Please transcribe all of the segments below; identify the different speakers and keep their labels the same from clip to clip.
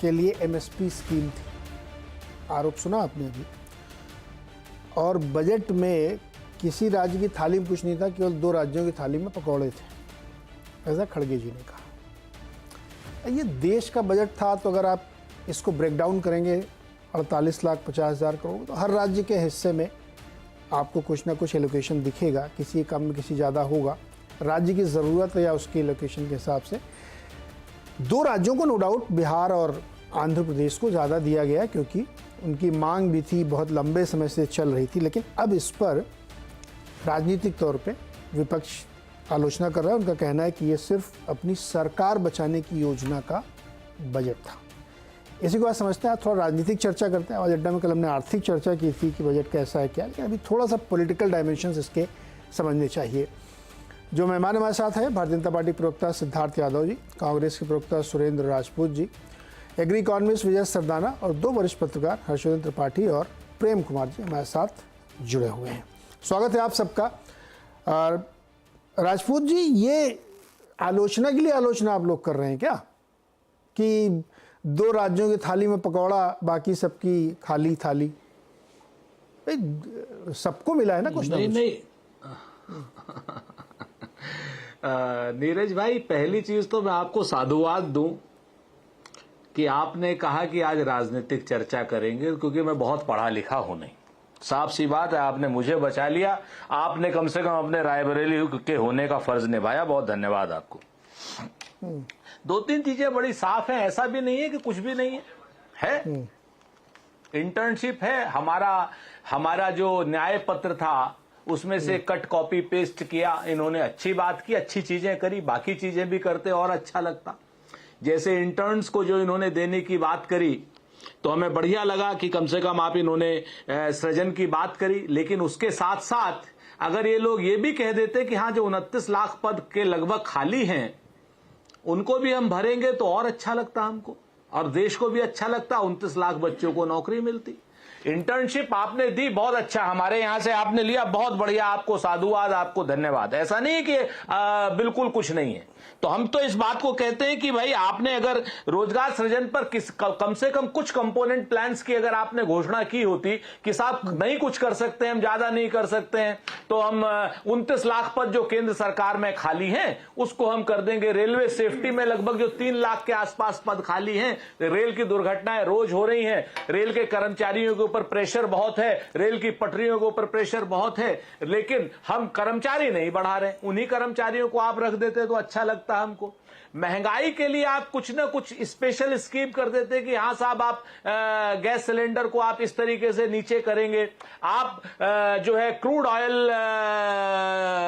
Speaker 1: के लिए MSP scheme थी, आरोप सुना आपने अभी। और बजट में किसी राज्य की थाली में कुछ नहीं था, केवल 2 राज्यों की थाली में पकौड़े थे, ऐसा खड़गे जी ने कहा। ये देश का बजट था, तो अगर आप इसको ब्रेक डाउन करेंगे 48,50,000 करोड़, तो हर राज्य के हिस्से में आपको कुछ ना कुछ एलोकेशन दिखेगा, किसी कम में किसी ज़्यादा होगा, राज्य की ज़रूरत या उसकी एलोकेशन के हिसाब से। 2 राज्यों को नो डाउट बिहार और आंध्र प्रदेश को ज़्यादा दिया गया, क्योंकि उनकी मांग भी थी, बहुत लंबे समय से चल रही थी। लेकिन अब इस पर राजनीतिक तौर पे विपक्ष आलोचना कर रहा है। उनका कहना है कि ये सिर्फ अपनी सरकार बचाने की योजना का बजट था। इसी को आज समझते हैं, थोड़ा राजनीतिक चर्चा करते हैं। आज अड्डा में कल हमने आर्थिक चर्चा की थी कि बजट कैसा है क्या, लेकिन अभी थोड़ा सा पॉलिटिकल डायमेंशंस इसके समझने चाहिए। जो मेहमान हमारे साथ हैं, भारतीय जनता पार्टी प्रवक्ता सिद्धार्थ यादव जी, कांग्रेस के प्रवक्ता सुरेंद्र राजपूत जी, एग्री इकोनॉमिस्ट विजय सरदाना और 2 वरिष्ठ पत्रकार हर्षवर्धन त्रिपाठी और प्रेम कुमार जी हमारे साथ जुड़े हुए हैं। स्वागत है आप सबका। और राजपूत जी, ये आलोचना के लिए आलोचना आप लोग कर रहे हैं क्या कि 2 राज्यों की थाली में पकौड़ा, बाकी सबकी खाली थाली? सबको मिला है ना कुछ
Speaker 2: नहीं
Speaker 1: ना कुछ।
Speaker 2: नहीं नीरज भाई, पहली चीज तो मैं आपको साधुवाद दूं कि आपने कहा कि आज राजनीतिक चर्चा करेंगे, क्योंकि मैं बहुत पढ़ा लिखा हूं नहीं। साफ सी बात है, आपने मुझे बचा लिया। आपने कम से कम अपने रायबरेली के होने का फर्ज निभाया, बहुत धन्यवाद आपको। 2-3 चीजें बड़ी साफ हैं, ऐसा भी नहीं है कि कुछ भी नहीं है। इंटर्नशिप है, हमारा जो न्याय पत्र था उसमें से कट कॉपी पेस्ट किया इन्होंने। अच्छी बात की, अच्छी चीजें करी, बाकी चीजें भी करते और अच्छा लगता। जैसे इंटर्न्स को जो इन्होंने देने की बात करी, तो हमें बढ़िया लगा कि कम से कम आप इन्होंने सृजन की बात करी। लेकिन उसके साथ साथ अगर ये लोग ये भी कह देते कि हाँ, जो 29 लाख पद के लगभग खाली हैं उनको भी हम भरेंगे, तो और अच्छा लगता हमको, और देश को भी अच्छा लगता। 29 लाख बच्चों को नौकरी मिलती। इंटर्नशिप आपने दी, बहुत अच्छा, हमारे यहां से आपने लिया, बहुत बढ़िया, आपको साधुवाद, आपको धन्यवाद। ऐसा नहीं कि बिल्कुल कुछ नहीं है। तो हम तो इस बात को कहते हैं कि भाई, आपने अगर रोजगार सृजन पर कम से कम कुछ कंपोनेंट प्लान्स की अगर आपने घोषणा की होती कि साहब नहीं कुछ कर सकते, हम ज्यादा नहीं कर सकते हैं, तो हम 29 लाख पद जो केंद्र सरकार में खाली हैं उसको हम कर देंगे। रेलवे सेफ्टी में लगभग जो 3 लाख के आसपास पद खाली हैं। रेल की दुर्घटनाएं रोज हो रही हैं, रेल के कर्मचारियों के ऊपर प्रेशर बहुत है, रेल की पटरियों के ऊपर प्रेशर बहुत है, लेकिन हम कर्मचारी नहीं बढ़ा रहे। उन्हीं कर्मचारियों को आप रख देते तो अच्छा लगता हमको। महंगाई के लिए आप कुछ ना कुछ स्पेशल स्कीम कर देते कि हाँ साहब, आप गैस सिलेंडर को आप इस तरीके से नीचे करेंगे, आप जो है क्रूड ऑयल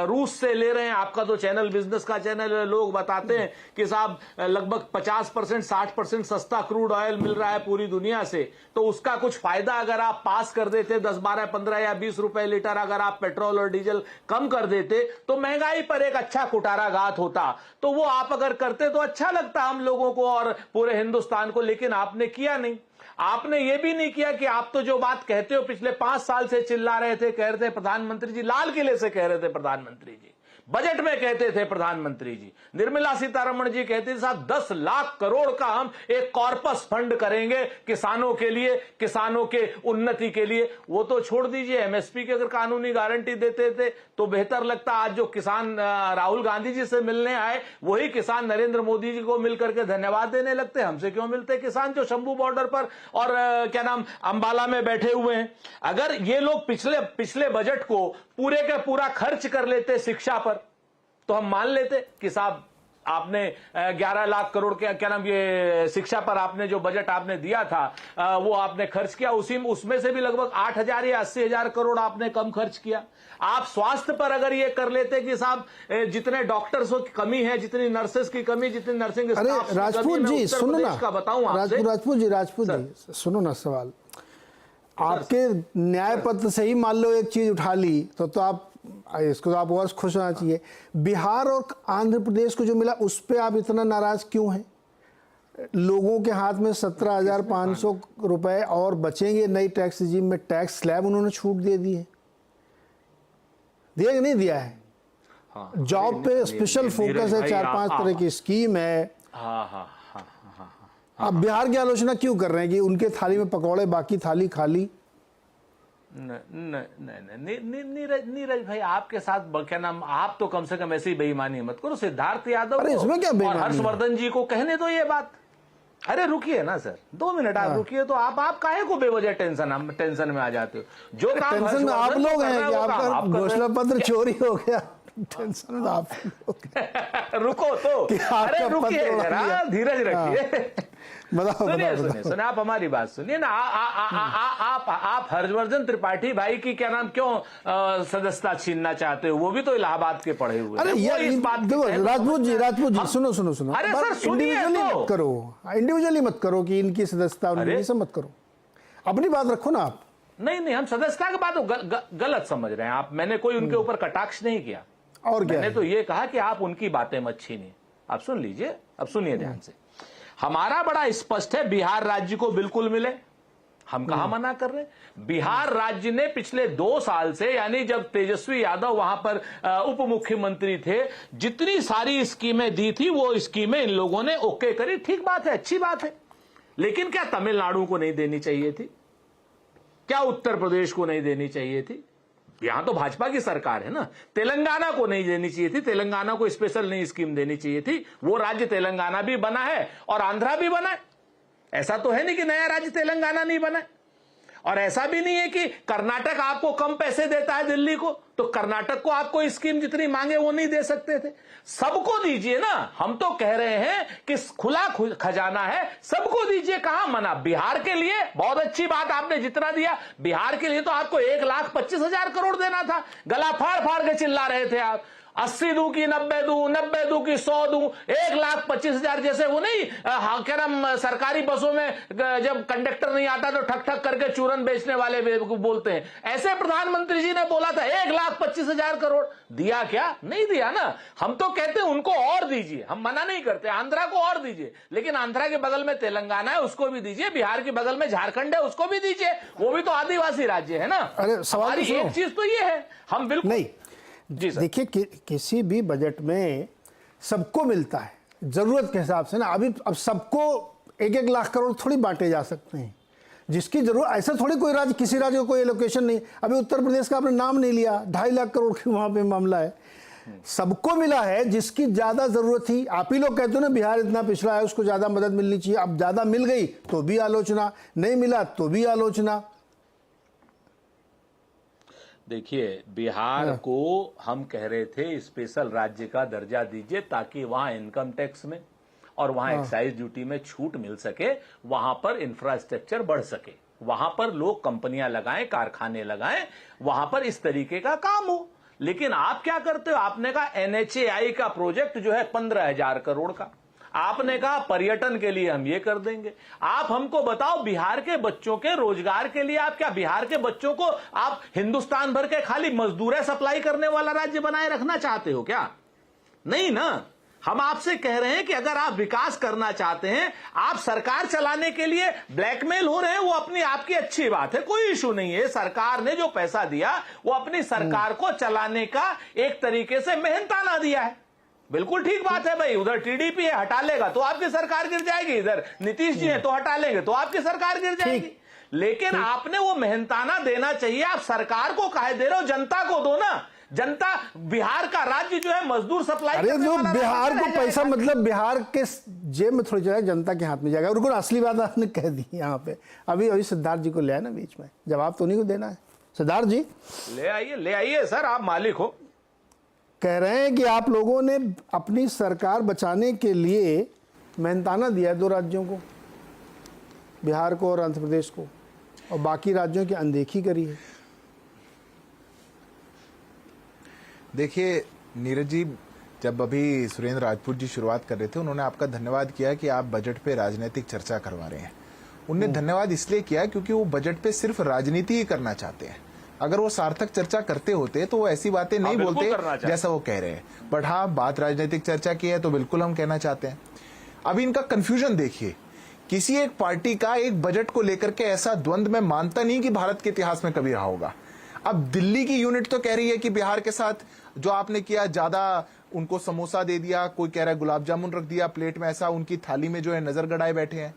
Speaker 2: रूस से ले रहे हैं। आपका तो चैनल बिजनेस का चैनल है, लोग बताते हैं कि साहब लगभग 50% 60% सस्ता क्रूड ऑयल मिल रहा है पूरी दुनिया से। तो उसका कुछ फायदा अगर आप पास कर देते, 10, 12, 15 या 20 रुपए लीटर अगर आप पेट्रोल और डीजल कम कर देते, तो महंगाई पर एक अच्छा कुठाराघात होता। तो वो आप अगर करते तो अच्छा लगता हम लोगों को और पूरे हिंदुस्तान को। लेकिन आपने किया नहीं। आपने ये भी नहीं किया कि आप तो जो बात कहते हो पिछले 5 साल से चिल्ला रहे थे, कह रहे थे प्रधानमंत्री जी, लाल किले से कह रहे थे प्रधानमंत्री जी, बजट में कहते थे प्रधानमंत्री जी, निर्मला सीतारमण जी कहते थे साहब 10 लाख करोड़ का हम एक कॉर्पस फंड करेंगे किसानों के लिए, किसानों के उन्नति के लिए। वो तो छोड़ दीजिए, एमएसपी की अगर कानूनी गारंटी देते थे तो बेहतर लगता। आज जो किसान राहुल गांधी जी से मिलने आए, वही किसान नरेंद्र मोदी जी को मिलकर के धन्यवाद देने लगते। हमसे क्यों मिलते किसान जो शंभू बॉर्डर पर और क्या नाम अंबाला में बैठे हुए हैं? अगर ये लोग पिछले बजट को पूरे का पूरा खर्च कर लेते शिक्षा पर, तो हम मान लेते कि साहब आपने 11 लाख करोड़ के क्या नाम ये शिक्षा पर आपने जो बजट आपने दिया था वो आपने खर्च किया। उसमें से भी लगभग 8,000 या 80,000 करोड़ आपने कम खर्च किया। आप स्वास्थ्य पर अगर ये कर लेते कि साहब जितने डॉक्टर्स की कमी है, जितनी नर्सेस की कमी, जितनी नर्सिंग स्टाफ की
Speaker 1: राजपूत
Speaker 2: कमी,
Speaker 1: जी सुनो ना,
Speaker 2: का बताऊं आपसे।
Speaker 1: राजपूत जी सुनो ना, सवाल आपके न्याय पत्र से ही मान लो एक चीज उठा ली तो आप इसको तो आप बहुत खुश होना चाहिए। बिहार और आंध्र प्रदेश को जो मिला उस पर आप इतना नाराज क्यों हैं? लोगों के हाथ में 17,500 रुपए और बचेंगे नई टैक्स रिजीम में। टैक्स स्लैब उन्होंने छूट दे दी है, दिया कि नहीं दिया है?
Speaker 2: हाँ,
Speaker 1: जॉब पे स्पेशल फोकस है, 4-5 तरह की स्कीम है।
Speaker 2: हाँ हाँ हाँ हाँ हाँ,
Speaker 1: आप बिहार की आलोचना क्यों कर रहे हैं कि उनके थाली में पकौड़े, बाकी थाली खाली?
Speaker 2: नीरज भाई, आपके साथ क्या नाम, आप तो कम से कम ऐसे ही बेईमानी मत करो। सिद्धार्थ यादव
Speaker 1: अरे इसमें क्या
Speaker 2: और
Speaker 1: बेईमानी है?
Speaker 2: हर्षवर्धन जी को कहने दो ये बात। अरे रुकिए ना सर, 2 मिनट आप रुकिए। तो आप काहे को बेवजह टेंशन में आ जाते हो? जो काम
Speaker 1: टेंशन में आप
Speaker 2: हर्षवर्धन
Speaker 1: लोग
Speaker 2: को
Speaker 1: हैं
Speaker 2: करना है,
Speaker 1: कि
Speaker 2: वो काम
Speaker 1: आपका
Speaker 2: आप कर रहे
Speaker 1: घोषणा
Speaker 2: हो।
Speaker 1: पत्र चोरी हो गया। टेंशन में आप लोग हैं।
Speaker 2: रुको तो,
Speaker 1: कि आपका
Speaker 2: अरे रुकिए
Speaker 1: पत्र उड़ा
Speaker 2: जरा,
Speaker 1: दिया।
Speaker 2: धीरज रखिए।
Speaker 1: बताओ
Speaker 2: सुनिए
Speaker 1: बताओ
Speaker 2: सुनिए सुनिए, आप हमारी बात सुनिए ना। आप हर्षवर्धन त्रिपाठी भाई की क्या नाम क्यों सदस्यता छीनना चाहते हो? वो भी तो इलाहाबाद के पढ़े हुए
Speaker 1: अरे
Speaker 2: हैं। वो
Speaker 1: यार
Speaker 2: इस बात की
Speaker 1: देखो
Speaker 2: कहे तो
Speaker 1: राजपूत जी,
Speaker 2: समझ
Speaker 1: राजपूत जी
Speaker 2: हम-
Speaker 1: सुनो सुनो सुनो।
Speaker 2: अरे सर सुनिए
Speaker 1: इंडिविजुअली
Speaker 2: तो।
Speaker 1: मत करो, इंडिविजुअली मत करो कि इनकी सदस्यता उनकी,
Speaker 2: अरे।
Speaker 1: ये सब मत करो। अपनी बात रखो ना आप।
Speaker 2: नहीं, हम सदस्यता की बात गलत समझ रहे हैं आप। मैंने कोई उनके ऊपर कटाक्ष नहीं किया।
Speaker 1: और क्या
Speaker 2: मैंने
Speaker 1: है?
Speaker 2: तो ये कहा कि आप उनकी बातें मत छीनिए। आप सुन लीजिए, अब सुनिए ध्यान से। हमारा बड़ा स्पष्ट है, बिहार राज्य को बिल्कुल मिले। हम कहां मना कर रहे हैं? बिहार राज्य ने पिछले 2 साल से, यानी जब तेजस्वी यादव वहां पर उप मुख्यमंत्री थे, जितनी सारी स्कीमें दी थी वो स्कीमें इन लोगों ने ओके करी। ठीक बात है, अच्छी बात है। लेकिन क्या तमिलनाडु को नहीं देनी चाहिए थी? क्या उत्तर प्रदेश को नहीं देनी चाहिए थी? यहां तो भाजपा की सरकार है ना। तेलंगाना को नहीं देनी चाहिए थी? तेलंगाना को स्पेशल नई स्कीम देनी चाहिए थी। वो राज्य तेलंगाना भी बना है और आंध्रा भी बना है। ऐसा तो है नहीं कि नया राज्य तेलंगाना नहीं बना है। और ऐसा भी नहीं है कि कर्नाटक आपको कम पैसे देता है दिल्ली को, तो कर्नाटक को आपको स्कीम जितनी मांगे वो नहीं दे सकते थे। सबको दीजिए ना। हम तो कह रहे हैं कि खुला खजाना है, सबको दीजिए। कहां मना? बिहार के लिए बहुत अच्छी बात, आपने जितना दिया। बिहार के लिए तो आपको 1,25,000 करोड़ देना था। गला फाड़ फाड़ के चिल्ला रहे थे आप, 80 दूं की 90 दूं, 90 दूं की 100 दूं, 1,25,000। जैसे वो नहीं क्या नाम, सरकारी बसों में जब कंडक्टर नहीं आता तो ठक ठक करके चूरन बेचने वाले बोलते हैं, ऐसे प्रधानमंत्री जी ने बोला था 1,25,000 करोड़। दिया क्या? नहीं दिया ना। हम तो कहते हैं उनको और दीजिए, हम मना नहीं करते, आंध्रा को और दीजिए। लेकिन आंध्रा के बगल में तेलंगाना है, उसको भी दीजिए। बिहार के बगल में झारखंड है, उसको भी दीजिए। वो भी तो आदिवासी राज्य है ना।
Speaker 1: अरे सवाल
Speaker 2: हमारी
Speaker 1: तो सुनो।
Speaker 2: एक चीज तो ये है, हम बिल्कुल
Speaker 1: नहीं,
Speaker 2: जी सर।
Speaker 1: देखिए किसी भी बजट में सबको मिलता है जरूरत के हिसाब से ना। अब सबको 1-1 लाख करोड़ थोड़ी बांटे जा सकते हैं। जिसकी जरूरत, ऐसा थोड़ी कोई राज्य, किसी राज्य को कोई एलोकेशन नहीं। अभी उत्तर प्रदेश का आपने नाम नहीं लिया, 2.5 लाख करोड़ की वहां पे मामला है। सबको मिला है जिसकी ज्यादा जरूरत थी। आप ही लोग कहते हो ना बिहार इतना पिछड़ा है, उसको ज्यादा मदद मिलनी चाहिए। अब ज्यादा मिल गई तो भी आलोचना, नहीं मिला तो भी आलोचना।
Speaker 2: देखिए, बिहार को हम कह रहे थे स्पेशल राज्य का दर्जा दीजिए, ताकि वहां इनकम टैक्स में और वहां एक्साइज ड्यूटी में छूट मिल सके, वहां पर इंफ्रास्ट्रक्चर बढ़ सके, वहां पर लोग कंपनियां लगाएं, कारखाने लगाएं, वहां पर इस तरीके का काम हो। लेकिन आप क्या करते हो? आपने कहा NHAI का प्रोजेक्ट जो है 15,000 करोड़ का, आपने कहा पर्यटन के लिए हम ये कर देंगे। आप हमको बताओ, बिहार के बच्चों के रोजगार के लिए आप क्या बिहार के बच्चों को आप हिंदुस्तान भर के खाली मजदूरें सप्लाई करने वाला राज्य बनाए रखना चाहते हो क्या? नहीं ना। हम आपसे कह रहे हैं कि अगर आप विकास करना चाहते हैं, आप सरकार चलाने के लिए ब्लैकमेल हो रहे हैं, वो अपनी आपकी अच्छी बात है, कोई इशू नहीं है। सरकार ने जो पैसा दिया वो अपनी सरकार को चलाने का एक तरीके से मेहनताना दिया है। बिल्कुल ठीक बात है भाई। उधर टीडीपी है, हटा लेगा तो आपकी सरकार गिर जाएगी। इधर नीतीश जी है तो हटा लेंगे तो आपकी सरकार गिर जाएगी। लेकिन आपने वो मेहनताना देना चाहिए। आप सरकार को काहे दे रहे हो? जनता को दो ना। जनता, बिहार का राज्य जो है मजदूर सप्लाई
Speaker 1: अरे
Speaker 2: करने
Speaker 1: जो
Speaker 2: वाला
Speaker 1: बिहार
Speaker 2: राज्य
Speaker 1: को
Speaker 2: रह
Speaker 1: पैसा,
Speaker 2: जाएगा।
Speaker 1: मतलब बिहार के जेब में थोड़ी जाएगा, जनता के हाथ में जाएगा। और उनको असली बात आपने कह दी यहाँ पे। अभी सिद्धार्थ जी को ले आए ना बीच में, जवाब तो उन्हीं को देना है। सिद्धार्थ जी
Speaker 2: ले आइए सर, आप मालिक हो।
Speaker 1: कह रहे हैं कि आप लोगों ने अपनी सरकार बचाने के लिए मेहनताना दिया है 2 राज्यों को, बिहार को और आंध्र प्रदेश को, और बाकी राज्यों की अनदेखी करी है।
Speaker 3: देखिए नीरज जी, जब अभी सुरेंद्र राजपूत जी शुरुआत कर रहे थे, उन्होंने आपका धन्यवाद किया कि आप बजट पे राजनीतिक चर्चा करवा रहे हैं। उनने धन्यवाद इसलिए किया क्योंकि वो बजट पे सिर्फ राजनीति ही करना चाहते हैं। अगर वो सार्थक चर्चा करते होते तो वो ऐसी बातें नहीं बोलते जैसा वो कह रहे हैं। बट हाँ, बात राजनीतिक चर्चा की है तो बिल्कुल हम कहना चाहते हैं। अभी इनका कंफ्यूजन देखिए। किसी एक पार्टी का एक बजट को लेकर के ऐसा द्वंद्व मैं मानता नहीं कि भारत के इतिहास में कभी रहा होगा। अब दिल्ली की यूनिट तो कह रही है कि बिहार के साथ जो आपने किया, ज्यादा उनको समोसा दे दिया, कोई कह रहा है गुलाब जामुन रख दिया प्लेट में, ऐसा उनकी थाली में जो है नजर गड़ाए बैठे हैं।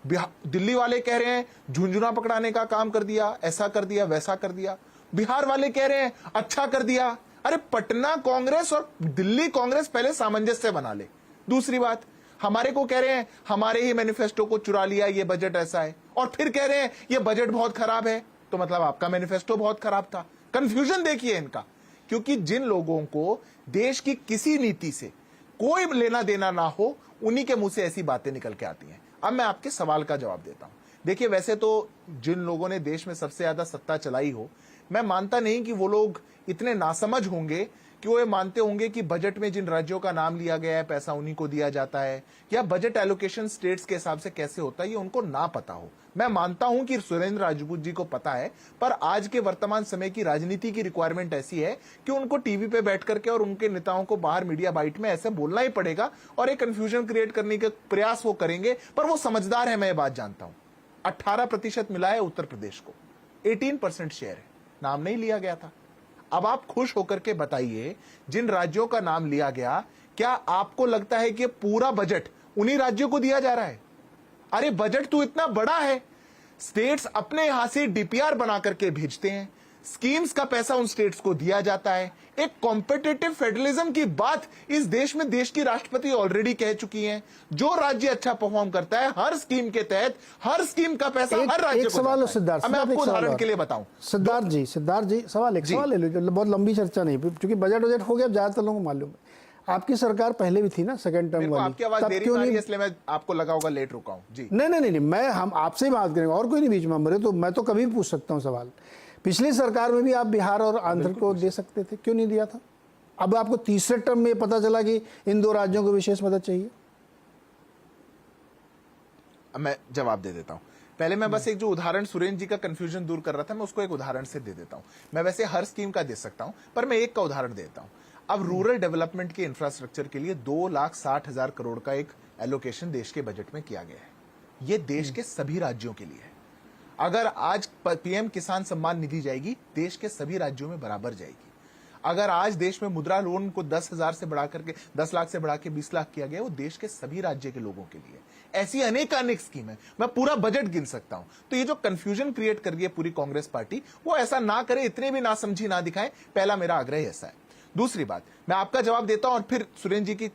Speaker 3: दिल्ली वाले कह रहे हैं झुंझुना पकड़ाने का काम कर दिया, ऐसा कर दिया, वैसा कर दिया। बिहार वाले कह रहे हैं अच्छा कर दिया। अरे पटना कांग्रेस और दिल्ली कांग्रेस पहले सामंजस्य बना ले। दूसरी बात, हमारे को कह रहे हैं हमारे ही मैनिफेस्टो को चुरा लिया, ये बजट ऐसा है, और फिर कह रहे हैं ये बजट बहुत खराब है, तो मतलब आपका मैनिफेस्टो बहुत खराब था। कंफ्यूजन देखिए इनका, क्योंकि जिन लोगों को देश की किसी नीति से कोई लेना देना ना हो, उन्हीं के मुंह से ऐसी बातें निकल के आती हैं। अब मैं आपके सवाल का जवाब देता हूं। देखिए, वैसे तो जिन लोगों ने देश में सबसे ज्यादा सत्ता चलाई हो, मैं मानता नहीं कि वो लोग इतने नासमझ होंगे कि वो ये मानते होंगे कि बजट में जिन राज्यों का नाम लिया गया है पैसा उन्हीं को दिया जाता है, या बजट एलोकेशन स्टेट्स के हिसाब से कैसे होता है ये उनको ना पता हो। मैं मानता हूं कि सुरेंद्र राजपूत जी को पता है, पर आज के वर्तमान समय की राजनीति की रिक्वायरमेंट ऐसी है कि उनको टीवी पे बैठ करके और उनके नेताओं को बाहर मीडिया बाइट में ऐसे बोलना ही पड़ेगा, और एक कंफ्यूजन क्रिएट करने का प्रयास वो करेंगे। पर वो समझदार है, मैं ये बात जानता हूं। 18% मिला है उत्तर प्रदेश को, 18% शेयर है, नाम नहीं लिया गया था। अब आप खुश होकर के बताइए, जिन राज्यों का नाम लिया गया, क्या आपको लगता है कि पूरा बजट उन्हीं राज्यों को दिया जा रहा है? अरे बजट तो इतना बड़ा है, स्टेट्स अपने यहां से डीपीआर बना करके भेजते हैं, स्कीम्स का पैसा उन स्टेट्स को दिया जाता है। एक कॉम्पिटिटिव फेडरलिज्म की बात इस देश में देश की राष्ट्रपति ऑलरेडी कह चुकी हैं। जो राज्य अच्छा परफॉर्म करता है, हर स्कीम के तहत हर स्कीम का पैसा हर राज्य को
Speaker 1: सवाल है सिद्धार्थ,
Speaker 3: मैं आपको उदाहरण के लिए बताऊं।
Speaker 1: सिद्धार्थ जी सवाल ले लीजिए, बहुत लंबी चर्चा नहीं, क्योंकि बजट हो गया, ज्यादातर लोगों को मालूम है। आपकी सरकार पहले भी थी ना, सेकंड टर्म वाली,
Speaker 3: आपकी आवाज देरी में आ रही है, इसलिए मैं आपको लगा होगा लेट रुका हूं जी।
Speaker 1: नहीं, मैं हम आपसे ही बात करेंगे, और कोई नहीं बीच में मरे, तो मैं तो कभी भी पूछ सकता हूं सवाल। पिछली सरकार में भी आप बिहार और आंध्र को दे सकते थे, क्यों नहीं दिया था? अब आपको तीसरे टर्म में पता चला कि इन दो राज्यों को विशेष मदद चाहिए।
Speaker 3: मैं जवाब दे देता हूं। पहले मैं बस एक जो उदाहरण सुरेंद्र जी का कंफ्यूजन दूर कर रहा था, मैं उसको एक उदाहरण से दे देता हूं। मैं वैसे हर स्कीम का दे सकता हूं, पर मैं एक का उदाहरण देता हूं। अब रूरल डेवलपमेंट के इंफ्रास्ट्रक्चर के लिए 2,60,000 करोड़ का एक एलोकेशन देश के बजट में किया गया है। ये देश के सभी राज्यों के लिए है। अगर आज पीएम किसान सम्मान निधि जाएगी, देश के सभी राज्यों में बराबर जाएगी। अगर आज देश में मुद्रा लोन को 10,000 से बढ़ा करके 10 लाख से बढ़ा के 20 लाख किया गया, वो देश के सभी राज्य के लोगों के लिए। ऐसी अनेक स्कीम है, मैं पूरा बजट गिन सकता हूं। तो ये जो कंफ्यूजन क्रिएट कर रही है पूरी कांग्रेस पार्टी, वो ऐसा ना करे, इतने भी ना समझी ना दिखाए। पहला मेरा आग्रह ऐसा है। दूसरी बात, मैं आपका जवाब देता हूं, और फिर सुरेंद्र जी की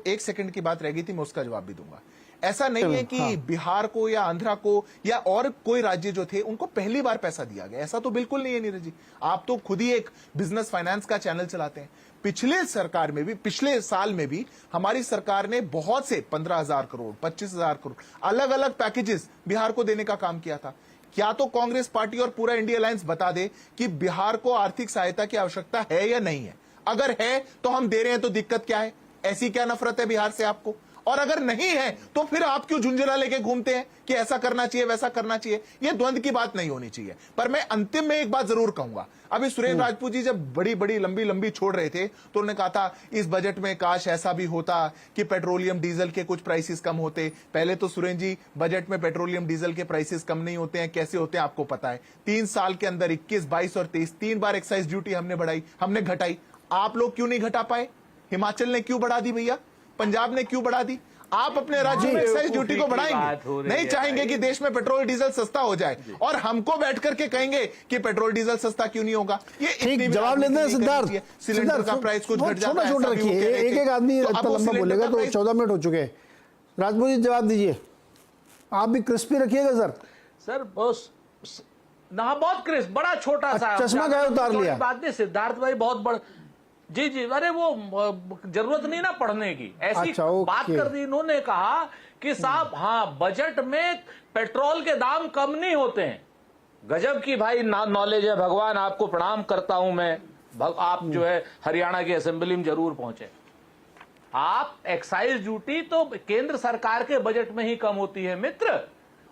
Speaker 3: 1 सेकंड की बात रह गई थी, मैं उसका जवाब भी दूंगा। ऐसा नहीं है कि बिहार को या आंध्रा को या और कोई राज्य जो थे उनको पहली बार पैसा दिया गया, ऐसा तो बिल्कुल नहीं है नीरज जी। आप तो खुद ही एक बिजनेस फाइनेंस का चैनल चलाते हैं। पिछले सरकार में भी, पिछले साल में भी हमारी सरकार ने बहुत से 15,000 करोड़ 25,000 करोड़ अलग अलग पैकेजेस बिहार को देने का काम किया था। क्या तो कांग्रेस पार्टी और पूरा इंडिया अलायंस बता दे कि बिहार को आर्थिक सहायता की आवश्यकता है या नहीं है? अगर है तो हम दे रहे हैं, तो दिक्कत क्या है? ऐसी क्या नफरत है बिहार से आपको? और अगर नहीं है तो फिर आप क्यों झुंझुना लेके घूमते हैं कि ऐसा करना चाहिए वैसा करना चाहिए? ये द्वंद की बात नहीं होनी चाहिए। पर मैं अंतिम में एक बात जरूर कहूंगा। अभी सुरेंद्र राजपूत जी जब बड़ी लंबी छोड़ रहे थे, तो उन्होंने कहा था इस बजट में काश ऐसा भी होता कि पेट्रोलियम डीजल के कुछ प्राइसेस कम होते। पहले तो सुरेंद्र जी, बजट में पेट्रोलियम डीजल के प्राइसेस कम नहीं होते हैं। कैसे होते हैं आपको पता है। 3 साल के अंदर 21, 22 और 23 3 बार एक्साइज ड्यूटी हमने घटाई। आप लोग क्यों नहीं घटा पाए? हिमाचल ने क्यों बढ़ा दी भैया? पंजाब ने क्यों बढ़ा दी? आप अपने राज्य में एक्साइज ड्यूटी को बढ़ाएंगे, नहीं चाहेंगे कि देश में पेट्रोल डीजल सस्ता हो जाए, और हमको बैठ करके कहेंगे कि पेट्रोल डीजल सस्ता क्यों नहीं होगा। ये
Speaker 1: ठीक जवाब लेते हैं सिद्धार्थ।
Speaker 3: सिलेंडर का प्राइस कुछ घट जाता है,
Speaker 1: छोटा रखिए, एक आदमी इतना लंबा बोलेगा तो 14 मिनट हो चुके हैं। राजपूत जी जवाब दीजिए, आप भी क्रिस्पी रखिएगा सर।
Speaker 2: बस ना, बहुत क्रिस्प, बड़ा छोटा सा
Speaker 1: चश्मा क्या उतार लिया?
Speaker 2: बात नहीं, सिद्धार्थ भाई बहुत बड़ा। जी, अरे वो जरूरत नहीं ना पढ़ने की, ऐसी बात कर दी। इन्होंने कहा कि साहब हाँ, बजट में पेट्रोल के दाम कम नहीं होते हैं। गजब की भाई नॉलेज है, भगवान आपको प्रणाम करता हूं मैं। आप जो है हरियाणा की असेंबली में जरूर पहुंचे। आप एक्साइज ड्यूटी तो केंद्र सरकार के बजट में ही कम होती है मित्र,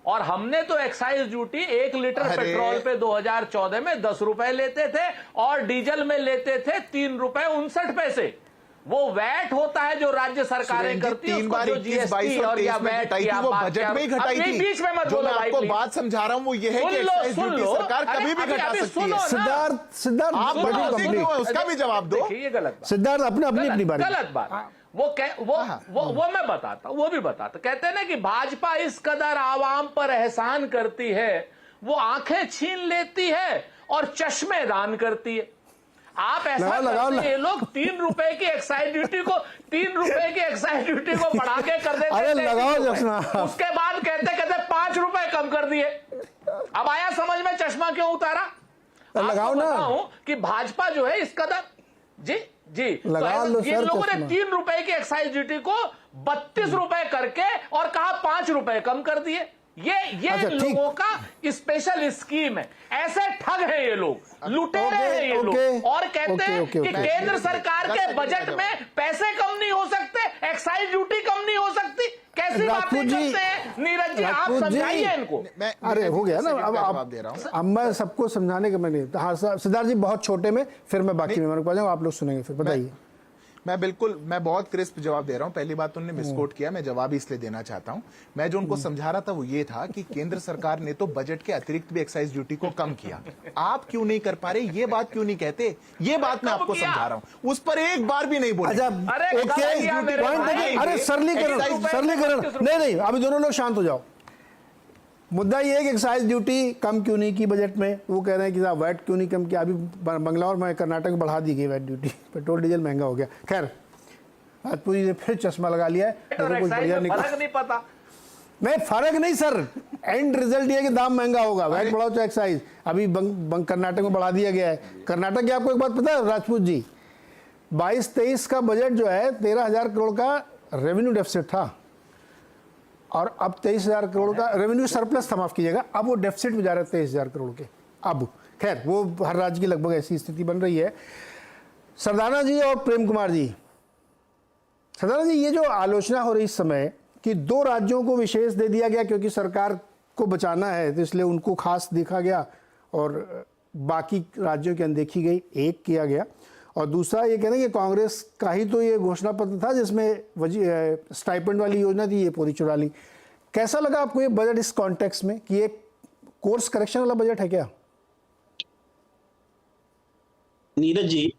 Speaker 2: और हमने तो एक्साइज ड्यूटी 1 लीटर पेट्रोल पे 2014 में 10 रुपए लेते थे, और डीजल में लेते थे 3 रुपए 59 पैसे। वो वैट होता है जो राज्य सरकारें करती है, उसको जो जीएसटी और या वैट की
Speaker 3: वो बजट में ही घटाई थी।
Speaker 2: बीच में मत बोलो,
Speaker 3: आपको बात समझा रहा हूं वो ये है कि एक्साइज ड्यूटी सरकार कभी भी घटा सकती है।
Speaker 1: सिद्धार्थ
Speaker 3: आप उसका भी जवाब दो।
Speaker 2: ये गलत बात,
Speaker 1: सिद्धार्थ अपनी बात,
Speaker 2: गलत बात। वो मैं बताता, वो भी बताता। कहते हैं ना कि भाजपा इस कदर आवाम पर एहसान करती है, वो आंखें छीन लेती है और चश्मे दान करती है। आप ऐसा करते हैं, ये लोग 3 रुपए की एक्साइज ड्यूटी को 3 रुपए की एक्साइज ड्यूटी को बढ़ा के कर देते
Speaker 1: अरे
Speaker 2: थे,
Speaker 1: लगाओ चश्मा।
Speaker 2: उसके बाद कहते 5 रुपए कम कर दिए। अब आया समझ में चश्मा क्यों उतारा?
Speaker 1: लगाओ ना
Speaker 2: कि भाजपा जो है इस कदर जी
Speaker 1: लगा लो
Speaker 2: जिन
Speaker 1: सर
Speaker 2: लोगों ने
Speaker 1: चश्मा।
Speaker 2: 3 रुपए की एक्साइज ड्यूटी को 32 रुपए करके और कहा 5 रुपए कम कर दिए। ये
Speaker 1: अच्छा, ठीक।
Speaker 2: लोगों का स्पेशल स्कीम है। ऐसे ठग हैं ये लोग, लुटेरे हैं ये लोग, और कहते हैं कि केंद्र सरकार के बजट में पैसे कम नहीं हो सकते, एक्साइज ड्यूटी कम नहीं हो सकती। कैसी बातें करते हैं नीरज जी, आप समझाइए इनको।
Speaker 1: अरे हो गया ना,
Speaker 3: जवाब दे रहा हूं।
Speaker 1: अब मैं सबको समझाने का मैं नहीं। हाँ सिद्धार्थ जी बहुत छोटे में, फिर मैं बाकी मेहमानों को जाऊंगा, आप लोग सुनेंगे, फिर बताइए।
Speaker 3: मैं बहुत क्रिस्प जवाब दे रहा हूं। पहली बात उन्होंने मिसकोट किया, मैं जवाब इसलिए देना चाहता हूं। मैं जो उनको समझा रहा था वो ये था कि केंद्र सरकार ने तो बजट के अतिरिक्त भी एक्साइज ड्यूटी को कम किया, आप क्यों नहीं कर पा रहे, ये बात क्यों नहीं कहते, ये बात मैं आपको समझा रहा हूं। उस पर एक बार भी नहीं बोले।
Speaker 1: अच्छा अरे सरलीकरण नहीं, अभी दोनों लोग शांत हो जाओ। मुद्दा ये है कि एक्साइज ड्यूटी कम क्यों नहीं की बजट में। वो कह रहे हैं कि साहब वैट क्यों नहीं कम किया। अभी बंगलौर में कर्नाटक में बढ़ा दी गई वैट ड्यूटी, पेट्रोल डीजल महंगा हो गया। खैर राजपूत जी ने फिर चश्मा लगा लिया है, कुछ बढ़िया
Speaker 2: नहीं पता।
Speaker 1: नहीं फर्क नहीं सर, एंड रिजल्ट ये कि दाम महंगा होगा, वैट बढ़ाओ तो एक्साइज। अभी कर्नाटक में बढ़ा दिया गया है। कर्नाटक की आपको एक बात पता है राजपूत जी, 22-23 का बजट जो है 13,000 करोड़ का रेवेन्यू डेफिसिट था, और अब 23,000 करोड़ का रेवेन्यू सरप्लस था, माफ कीजिएगा। अब वो डेफिसिट में जा रहे हैं 23,000 करोड़ के। अब खैर वो हर राज्य की लगभग ऐसी स्थिति बन रही है। सरदाना जी और प्रेम कुमार जी, सरदाना जी ये जो आलोचना हो रही इस समय कि 2 राज्यों को विशेष दे दिया गया क्योंकि सरकार को बचाना है तो इसलिए उनको खास देखा गया और बाकी राज्यों की अनदेखी गई, एक किया गया। और दूसरा ये कहना कि कांग्रेस का ही तो ये घोषणा पत्र था जिसमें स्टाइपेंड वाली योजना थी, ये पूरी चुरा ली। कैसा लगा आपको ये बजट इस कॉन्टेक्स्ट में कि ये कोर्स करेक्शन वाला बजट है क्या?
Speaker 4: नीरज जी,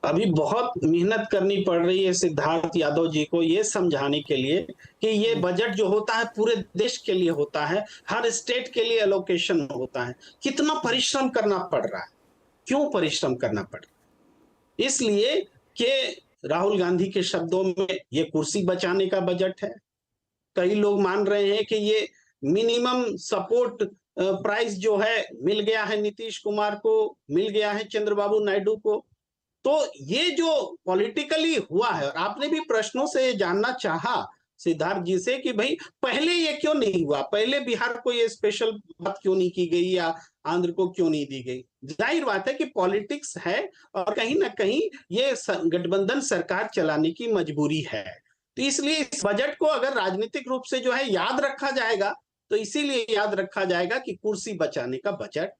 Speaker 4: अभी बहुत मेहनत करनी पड़ रही है सिद्धार्थ यादव जी को ये समझाने के लिए कि ये बजट जो होता है पूरे देश के लिए होता है, हर स्टेट के लिए एलोकेशन होता है। कितना परिश्रम करना पड़ रहा है, क्यों परिश्रम करना पड़ रहा है? इसलिए कि राहुल गांधी के शब्दों में ये कुर्सी बचाने का बजट है। कई लोग मान रहे हैं कि ये मिनिमम सपोर्ट प्राइस जो है मिल गया है नीतीश कुमार को, मिल गया है चंद्रबाबू नायडू को। तो ये जो पॉलिटिकली हुआ है, और आपने भी प्रश्नों से जानना चाहा सिद्धार्थ जी से कि भाई पहले ये क्यों नहीं हुआ, पहले बिहार को ये स्पेशल बात क्यों नहीं की गई या आंध्र को क्यों नहीं दी गई। जाहिर बात है कि पॉलिटिक्स है और कहीं ना कहीं ये गठबंधन सरकार चलाने की मजबूरी है। तो इसलिए इस बजट को अगर राजनीतिक रूप से जो है याद रखा जाएगा तो इसीलिए याद रखा जाएगा कि कुर्सी बचाने का बजट,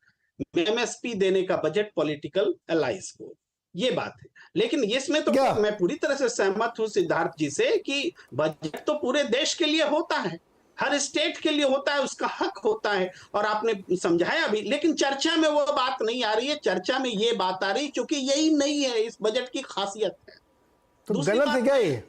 Speaker 4: एमएसपी देने का बजट पॉलिटिकल अलाइज को, ये बात है। लेकिन इसमें तो मैं पूरी तरह से सहमत हूं सिद्धार्थ जी से कि बजट तो पूरे देश के लिए होता है, हर स्टेट के लिए होता है, उसका हक होता है, और आपने समझाया भी। लेकिन चर्चा में वो बात नहीं आ रही है, चर्चा में ये बात आ रही है क्योंकि यही नहीं है इस बजट की खासियत है।
Speaker 1: तो गलत है क्या ये?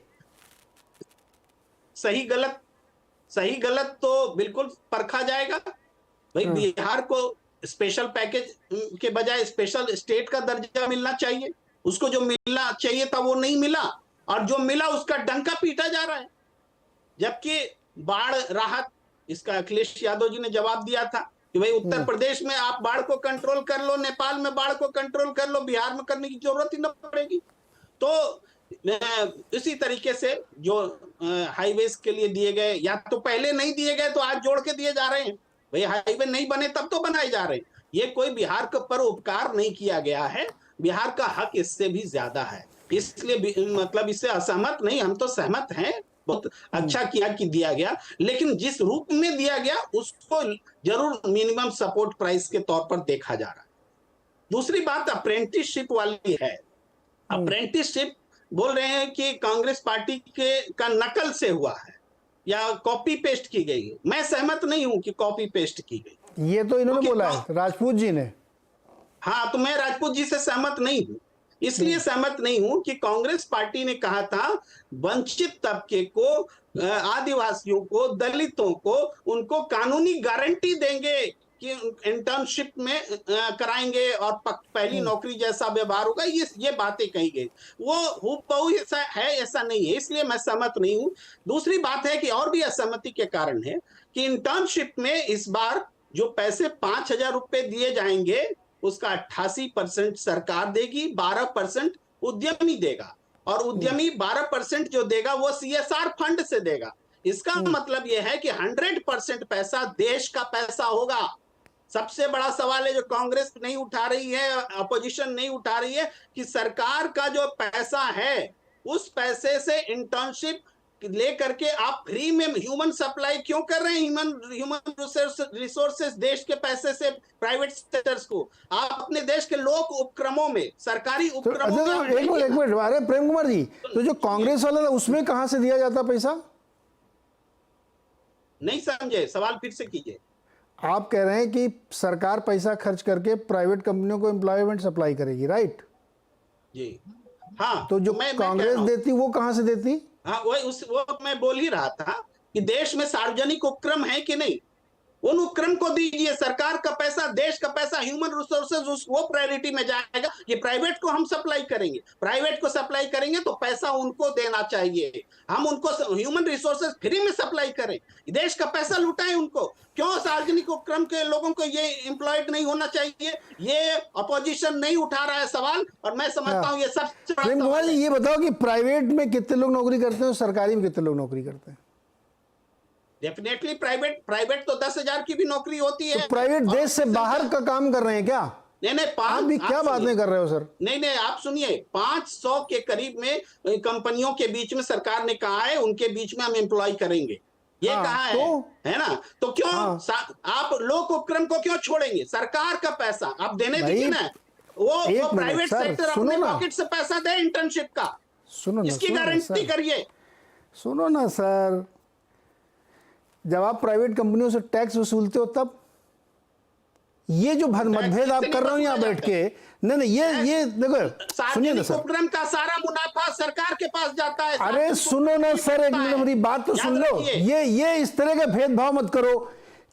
Speaker 4: सही गलत तो बिल्कुल परखा जाएगा। भाई बिहार को स्पेशल पैकेज के बजाय स्पेशल स्टेट का दर्जा मिलना चाहिए, उसको जो मिलना चाहिए था वो नहीं मिला, और जो मिला उसका डंका पीटा जा रहा है। जबकि बाढ़ राहत, इसका अखिलेश यादव जी ने जवाब दिया था कि भाई उत्तर प्रदेश में आप बाढ़ को कंट्रोल कर लो, नेपाल में बाढ़ को कंट्रोल कर लो, बिहार में करने की जरूरत ही न पड़ेगी। तो इसी तरीके से जो हाईवेज के लिए दिए गए, या तो पहले नहीं दिए गए तो आज जोड़ के दिए जा रहे हैं। भाई हाईवे नहीं बने तब तो बनाए जा रहे हैं। ये कोई बिहार के पर उपकार नहीं किया गया है, बिहार का हक इससे भी ज्यादा है। इसलिए मतलब इससे असहमत नहीं, हम तो सहमत हैं, बहुत अच्छा किया कि दिया गया, लेकिन जिस रूप में दिया गया उसको जरूर मिनिमम सपोर्ट प्राइस के तौर पर देखा जा रहा है। दूसरी बात अप्रेंटिसशिप वाली है। अप्रेंटिसशिप बोल रहे हैं कि कांग्रेस पार्टी का नकल से हुआ है या कॉपी पेस्ट की गई है। मैं सहमत नहीं हूं कि कॉपी पेस्ट की गई,
Speaker 1: ये तो इन्होंने बोला है राजपूत जी ने।
Speaker 4: हाँ, तो मैं राजपूत जी से सहमत नहीं हूं, इसलिए सहमत नहीं हूं कि कांग्रेस पार्टी ने कहा था वंचित तबके को, आदिवासियों को, दलितों को, उनको कानूनी गारंटी देंगे कि इंटर्नशिप में कराएंगे और पहली नौकरी जैसा व्यवहार होगा। ये बातें कही गई, वो हूबहू ऐसा है, ऐसा नहीं है, इसलिए मैं सहमत नहीं हूं। दूसरी बात है कि और भी असहमति के कारण है कि इंटर्नशिप में इस बार जो पैसे 5,000 रुपए दिए जाएंगे उसका 88% सरकार देगी, 12% उद्यमी देगा, और उद्यमी 12% जो देगा वो CSR फंड से देगा। इसका मतलब यह है कि 100% पैसा देश का पैसा होगा। सबसे बड़ा सवाल है जो कांग्रेस नहीं उठा रही है, अपोजिशन नहीं उठा रही है, कि सरकार का जो पैसा है उस पैसे से इंटर्नशिप लेकर के आप फ्री में ह्यूमन सप्लाई क्यों कर रहे हैं? ह्यूमन रिसोर्सेस देश के पैसे से प्राइवेट सेक्टर्स को आप अपने देश के लोक उपक्रमों में, सरकारी उपक्रमों में।
Speaker 1: एक मिनट, अरे प्रेम कुमार जी, तो जो कांग्रेस वाला था उसमें कहां से दिया जाता पैसा?
Speaker 4: नहीं समझे, सवाल फिर से कीजिए।
Speaker 1: आप कह रहे हैं कि सरकार पैसा खर्च करके प्राइवेट कंपनियों को एम्प्लॉयमेंट सप्लाई करेगी, राइट?
Speaker 4: जी हाँ।
Speaker 1: तो जो कांग्रेस देती वो कहां से देती?
Speaker 4: हाँ, वो मैं बोल ही रहा था कि देश में सार्वजनिक उपक्रम है कि नहीं, उन उपक्रम को दीजिए। सरकार का पैसा, देश का पैसा, ह्यूमन रिसोर्सेज वो प्रायोरिटी में जाएगा। ये प्राइवेट को हम सप्लाई करेंगे, प्राइवेट को सप्लाई करेंगे तो पैसा उनको देना चाहिए। हम उनको ह्यूमन रिसोर्सेज फ्री में सप्लाई करें, देश का पैसा लुटाएं उनको। क्यों सार्वजनिक उपक्रम के लोगों को ये एम्प्लॉयड नहीं होना चाहिए? ये अपोजिशन नहीं उठा रहा है सवाल, और मैं समझता हूँ ये सबसे बड़ा
Speaker 1: सवाल है। ये बताओ कि प्राइवेट में कितने लोग नौकरी करते हैं, सरकारी में कितने लोग नौकरी करते हैं?
Speaker 4: डेफिनेटली प्राइवेट तो 10,000 की भी नौकरी होती है।
Speaker 1: तो प्राइवेट देश से बाहर का काम कर रहे हैं क्या?
Speaker 4: नहीं,
Speaker 1: आप भी क्या बातें कर रहे हो सर?
Speaker 4: नहीं, आप सुनिए, 500 के करीब में कंपनियों के बीच में सरकार ने कहा है उनके बीच में हम एम्प्लॉय करेंगे, ये कहा है ना? तो क्यों आप लोक उपक्रम को क्यों छोड़ेंगे? सरकार का पैसा आप देने दीजिए ना, वो प्राइवेट सेक्टर अपने पॉकेट से पैसा दे इंटर्नशिप का।
Speaker 1: सुनो,
Speaker 4: इसकी गारंटी करिए।
Speaker 1: सुनो ना सर, जब आप प्राइवेट कंपनियों से टैक्स वसूलते हो तब ये जो मतभेद आप कर रहे हो यहाँ बैठ के, नहीं ये देखो, सुनिए ना सर,
Speaker 4: उपक्रम का सारा मुनाफा सरकार के पास जाता है।
Speaker 1: अरे सुनो ना सर, एक मिनट मेरी बात तो सुन लो। ये इस तरह का भेदभाव मत करो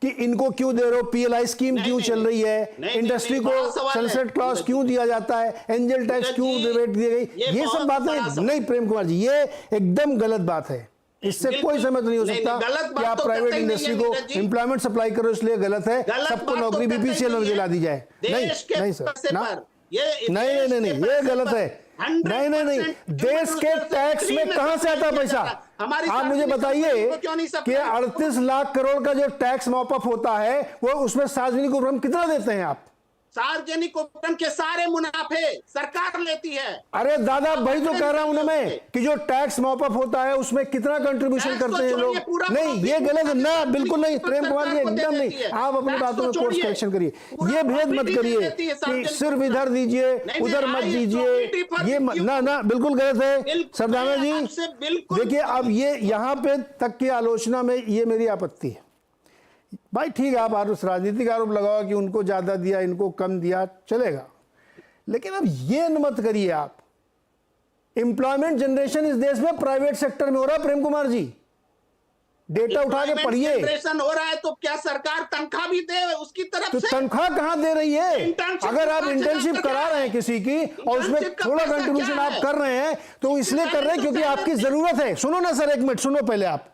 Speaker 1: कि इनको क्यों दे रहे हो, PLI स्कीम क्यों चल रही है, इंडस्ट्री को सनसेट क्लॉज क्यों दिया जाता है, एंजल टैक्स क्यों रिबेट दी गई, ये सब बातें नहीं प्रेम कुमार जी, ये एकदम गलत बात है। इससे कोई समझ नहीं हो सकता कि आप प्राइवेट इंडस्ट्री को एम्प्लॉयमेंट सप्लाई करो, इसलिए गलत है। सबको नौकरी BPCL में दिला दी जाए। नहीं सर, नहीं, ये गलत है। नहीं, देश के टैक्स में कहां से आता पैसा? आप मुझे बताइए कि 38 लाख करोड़ का जो टैक्स मॉपअप होता है वो उसमें सार्वजनिक उपक्रम कितना देते हैं आप?
Speaker 4: सार्वजनिक उपक्रम के सारे मुनाफे सरकार लेती है।
Speaker 1: अरे दादा, वही तो कह रहा हूं ना मैं कि जो टैक्स मॉपअप होता है उसमें कितना कंट्रीब्यूशन करते हैं लोग। नहीं, ये गलत है ना, बिल्कुल नहीं प्रेम कुमार जी, एकदम नहीं। आप अपनी बातों में कोर्स करेक्शन करिए, ये भेद मत करिए कि सिर्फ इधर दीजिए उधर मत दीजिए, ये ना बिल्कुल गलत है। सरदाना जी देखिए, अब ये यहाँ पे तक की आलोचना में ये मेरी आपत्ति है। भाई ठीक है, आप राजनीतिक आरोप लगाओ कि उनको ज्यादा दिया, इनको कम दिया, चलेगा, लेकिन अब ये मत करिए आप। एम्प्लॉयमेंट जनरेशन इस देश में प्राइवेट सेक्टर में हो रहा है प्रेम कुमार जी, डेटा उठा के पढ़िए।
Speaker 4: जनरेशन हो रहा है तो क्या सरकार तनख्वाह भी दे उसकी तरफ
Speaker 1: तो
Speaker 4: से?
Speaker 1: तनख्वाह कहां दे रही है? अगर आप इंटर्नशिप करा रहे हैं किसी की और उसमें थोड़ा कंट्रीब्यूशन आप कर रहे हैं तो इसलिए कर रहे हैं क्योंकि आपकी जरूरत है। सुनो ना सर, एक मिनट सुनो पहले आप।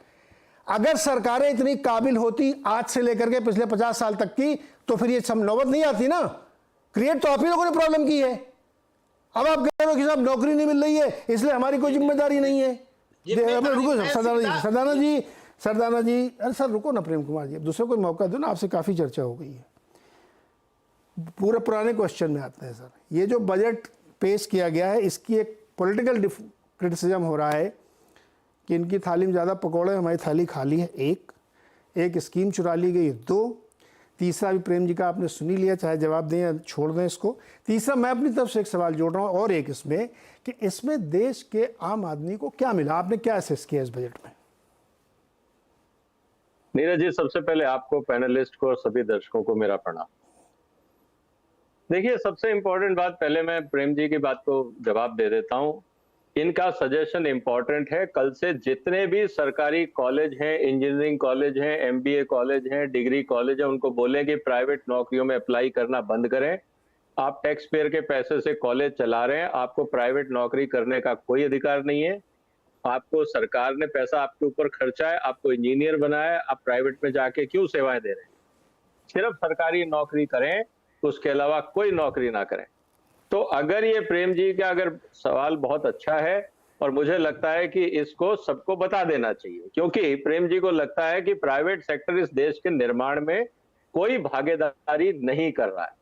Speaker 1: अगर सरकारें इतनी काबिल होती आज से लेकर के पिछले 50 साल तक की, तो फिर ये सब नौबत नहीं आती ना। क्रिएट तो आप ही लोगों ने प्रॉब्लम की है। अब आप कह रहे हो कि साहब नौकरी नहीं मिल रही है इसलिए हमारी कोई जिम्मेदारी नहीं है। रुको सरदाना जी, अरे सर रुको ना प्रेम कुमार जी, दूसरे को मौका दो ना, आपसे काफी चर्चा हो गई है। पूरे पुराने क्वेश्चन में आते हैं सर। ये जो बजट पेश किया गया है इसकी एक पॉलिटिकल क्रिटिसिज्म हो रहा है कि इनकी थाली में ज़्यादा पकौड़े, हमारी थाली खाली है। एक स्कीम चुरा ली गई, 2, तीसरा भी प्रेम जी का आपने सुन ही लिया, चाहे जवाब दें या छोड़ दें इसको। तीसरा मैं अपनी तरफ से एक सवाल जोड़ रहा हूँ और एक इसमें कि इसमें देश के आम आदमी को क्या मिला, आपने क्या असेस किया इस बजट में?
Speaker 5: नीरज जी, सबसे पहले आपको, पैनलिस्ट को और सभी दर्शकों को मेरा प्रणाम। देखिए, सबसे इम्पोर्टेंट बात, पहले मैं प्रेम जी की बात को जवाब दे देता हूं। इनका सजेशन इम्पोर्टेंट है। कल से जितने भी सरकारी कॉलेज हैं, इंजीनियरिंग कॉलेज हैं, एमबीए कॉलेज हैं, डिग्री कॉलेज हैं, उनको बोलें कि प्राइवेट नौकरियों में अप्लाई करना बंद करें। आप टैक्स पेयर के पैसे से कॉलेज चला रहे हैं, आपको प्राइवेट नौकरी करने का कोई अधिकार नहीं है। आपको सरकार ने पैसा आपके ऊपर खर्चा है, आपको इंजीनियर बनाया है, आप प्राइवेट में जाके क्यों सेवाएं दे रहे हैं? सिर्फ सरकारी नौकरी करें, उसके अलावा कोई नौकरी ना करें। तो अगर ये प्रेम जी का अगर सवाल बहुत अच्छा है, और मुझे लगता है कि इसको सबको बता देना चाहिए, क्योंकि प्रेम जी को लगता है कि प्राइवेट सेक्टर इस देश के निर्माण में कोई भागीदारी नहीं कर रहा है।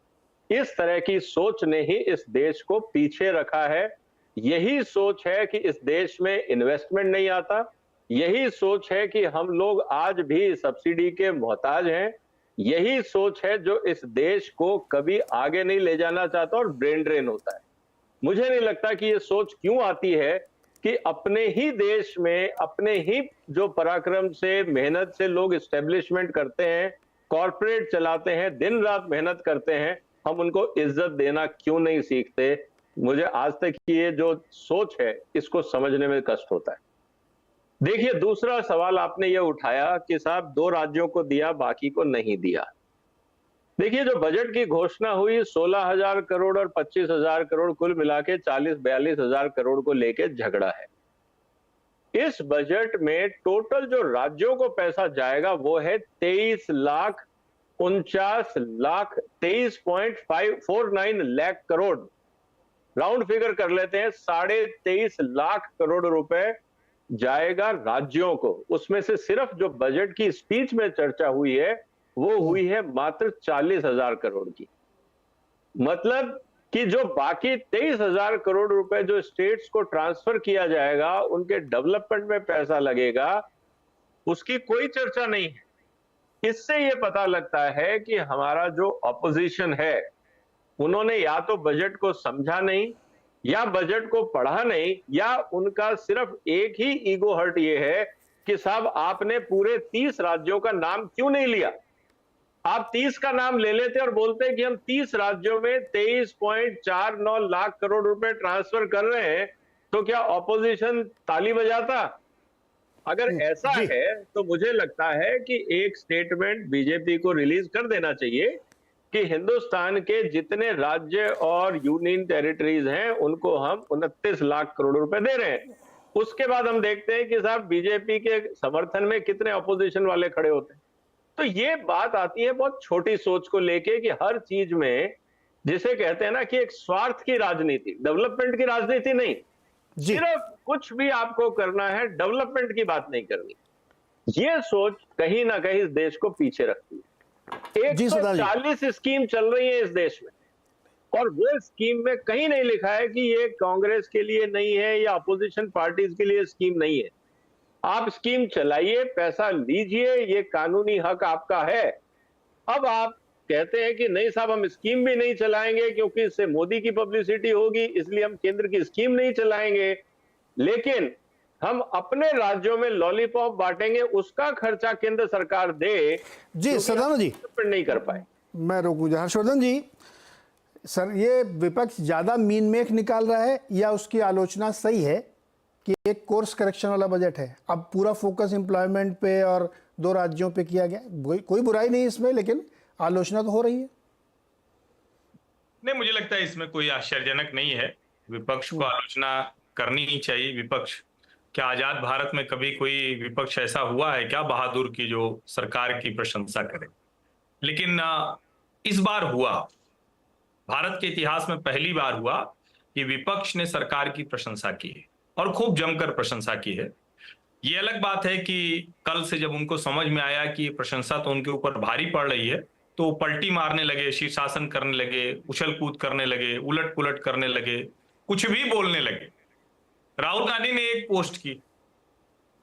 Speaker 5: इस तरह की सोच ने ही इस देश को पीछे रखा है। यही सोच है कि इस देश में इन्वेस्टमेंट नहीं आता। यही सोच है कि हम लोग आज भी सब्सिडी के मोहताज हैं। यही सोच है जो इस देश को कभी आगे नहीं ले जाना चाहता और ब्रेन ड्रेन होता है। मुझे नहीं लगता कि ये सोच क्यों आती है कि अपने ही देश में, अपने ही जो पराक्रम से, मेहनत से लोग एस्टेब्लिशमेंट करते हैं, कॉरपोरेट चलाते हैं, दिन रात मेहनत करते हैं, हम उनको इज्जत देना क्यों नहीं सीखते? मुझे आज तक ये जो सोच है, इसको समझने में कष्ट होता है। देखिए, दूसरा सवाल आपने ये उठाया कि साहब 2 राज्यों को दिया, बाकी को नहीं दिया। देखिए, जो बजट की घोषणा हुई 16,000 करोड़ और 25,000 करोड़, कुल मिला के 40-42 हजार करोड़ को लेके झगड़ा है। इस बजट में टोटल जो राज्यों को पैसा जाएगा वो है 23,49 लाख करोड़। राउंड फिगर कर लेते हैं, 23.5 लाख करोड़ रुपए जाएगा राज्यों को। उसमें से सिर्फ जो बजट की स्पीच में चर्चा हुई है वो हुई है मात्र 40,000 करोड़ की। मतलब कि जो बाकी 23,000 करोड़ रुपए जो स्टेट्स को ट्रांसफर किया जाएगा, उनके डेवलपमेंट में पैसा लगेगा, उसकी कोई चर्चा नहीं है। इससे यह पता लगता है कि हमारा जो ऑपोजिशन है, उन्होंने या तो बजट को समझा नहीं, या बजट को पढ़ा नहीं, या उनका सिर्फ एक ही ईगो हर्ट ये है कि साहब आपने पूरे 30 राज्यों का नाम क्यों नहीं लिया? आप 30 का नाम ले लेते और बोलते कि हम 30 राज्यों में 23.49 लाख करोड़ रुपए ट्रांसफर कर रहे हैं, तो क्या ऑपोजिशन ताली बजाता? अगर ऐसा है तो मुझे लगता है कि एक स्टेटमेंट बीजेपी को रिलीज कर देना चाहिए कि हिंदुस्तान के जितने राज्य और यूनियन टेरिटरीज हैं, उनको हम 29 लाख करोड़ रुपए दे रहे हैं। उसके बाद हम देखते हैं कि साहब बीजेपी के समर्थन में कितने ऑपोजिशन वाले खड़े होते हैं। तो ये बात आती है बहुत छोटी सोच को लेके कि हर चीज में, जिसे कहते हैं ना कि एक स्वार्थ की राजनीति, डेवलपमेंट की राजनीति नहीं। सिर्फ कुछ भी आपको करना है, डेवलपमेंट की बात नहीं करनी। ये सोच कहीं ना कहीं इस देश को पीछे रखती है। 140 स्कीम चल रही है इस देश में, और वो स्कीम में कहीं नहीं लिखा है कि ये कांग्रेस के लिए नहीं है या अपोजिशन पार्टीज के लिए स्कीम नहीं है। आप स्कीम चलाइए, पैसा लीजिए, ये कानूनी हक आपका है। अब आप कहते हैं कि नहीं साहब, हम स्कीम भी नहीं चलाएंगे क्योंकि इससे मोदी की पब्लिसिटी होगी, इसलिए हम केंद्र की स्कीम नहीं चलाएंगे, लेकिन हम अपने राज्यों में लॉलीपॉप बांटेंगे, उसका खर्चा केंद्र सरकार दे।
Speaker 1: जी सदानंद जी,
Speaker 5: नहीं कर पाए।
Speaker 1: मैं रोकूंगा। हर्षवर्धन जी, सर ये विपक्ष ज्यादा मीन मेख निकाल रहा है या उसकी आलोचना सही है कि एक कोर्स करेक्शन वाला बजट है? अब पूरा फोकस एम्प्लॉयमेंट पे और 2 राज्यों पे किया गया, कोई बुराई नहीं इसमें, लेकिन आलोचना तो हो रही है।
Speaker 6: नहीं, मुझे लगता है इसमें कोई आश्चर्यजनक नहीं है। विपक्ष को आलोचना करनी ही चाहिए। विपक्ष, क्या आजाद भारत में कभी कोई विपक्ष ऐसा हुआ है क्या बहादुर की जो सरकार की प्रशंसा करे? लेकिन इस बार हुआ, भारत के इतिहास में पहली बार हुआ कि विपक्ष ने सरकार की प्रशंसा की है, और खूब जमकर प्रशंसा की है। ये अलग बात है कि कल से जब उनको समझ में आया कि प्रशंसा तो उनके ऊपर भारी पड़ रही है, तो पलटी मारने लगे, शीर्षासन करने लगे, उछल कूद करने लगे, उलट पुलट करने लगे, कुछ भी बोलने लगे। राहुल गांधी ने एक पोस्ट की।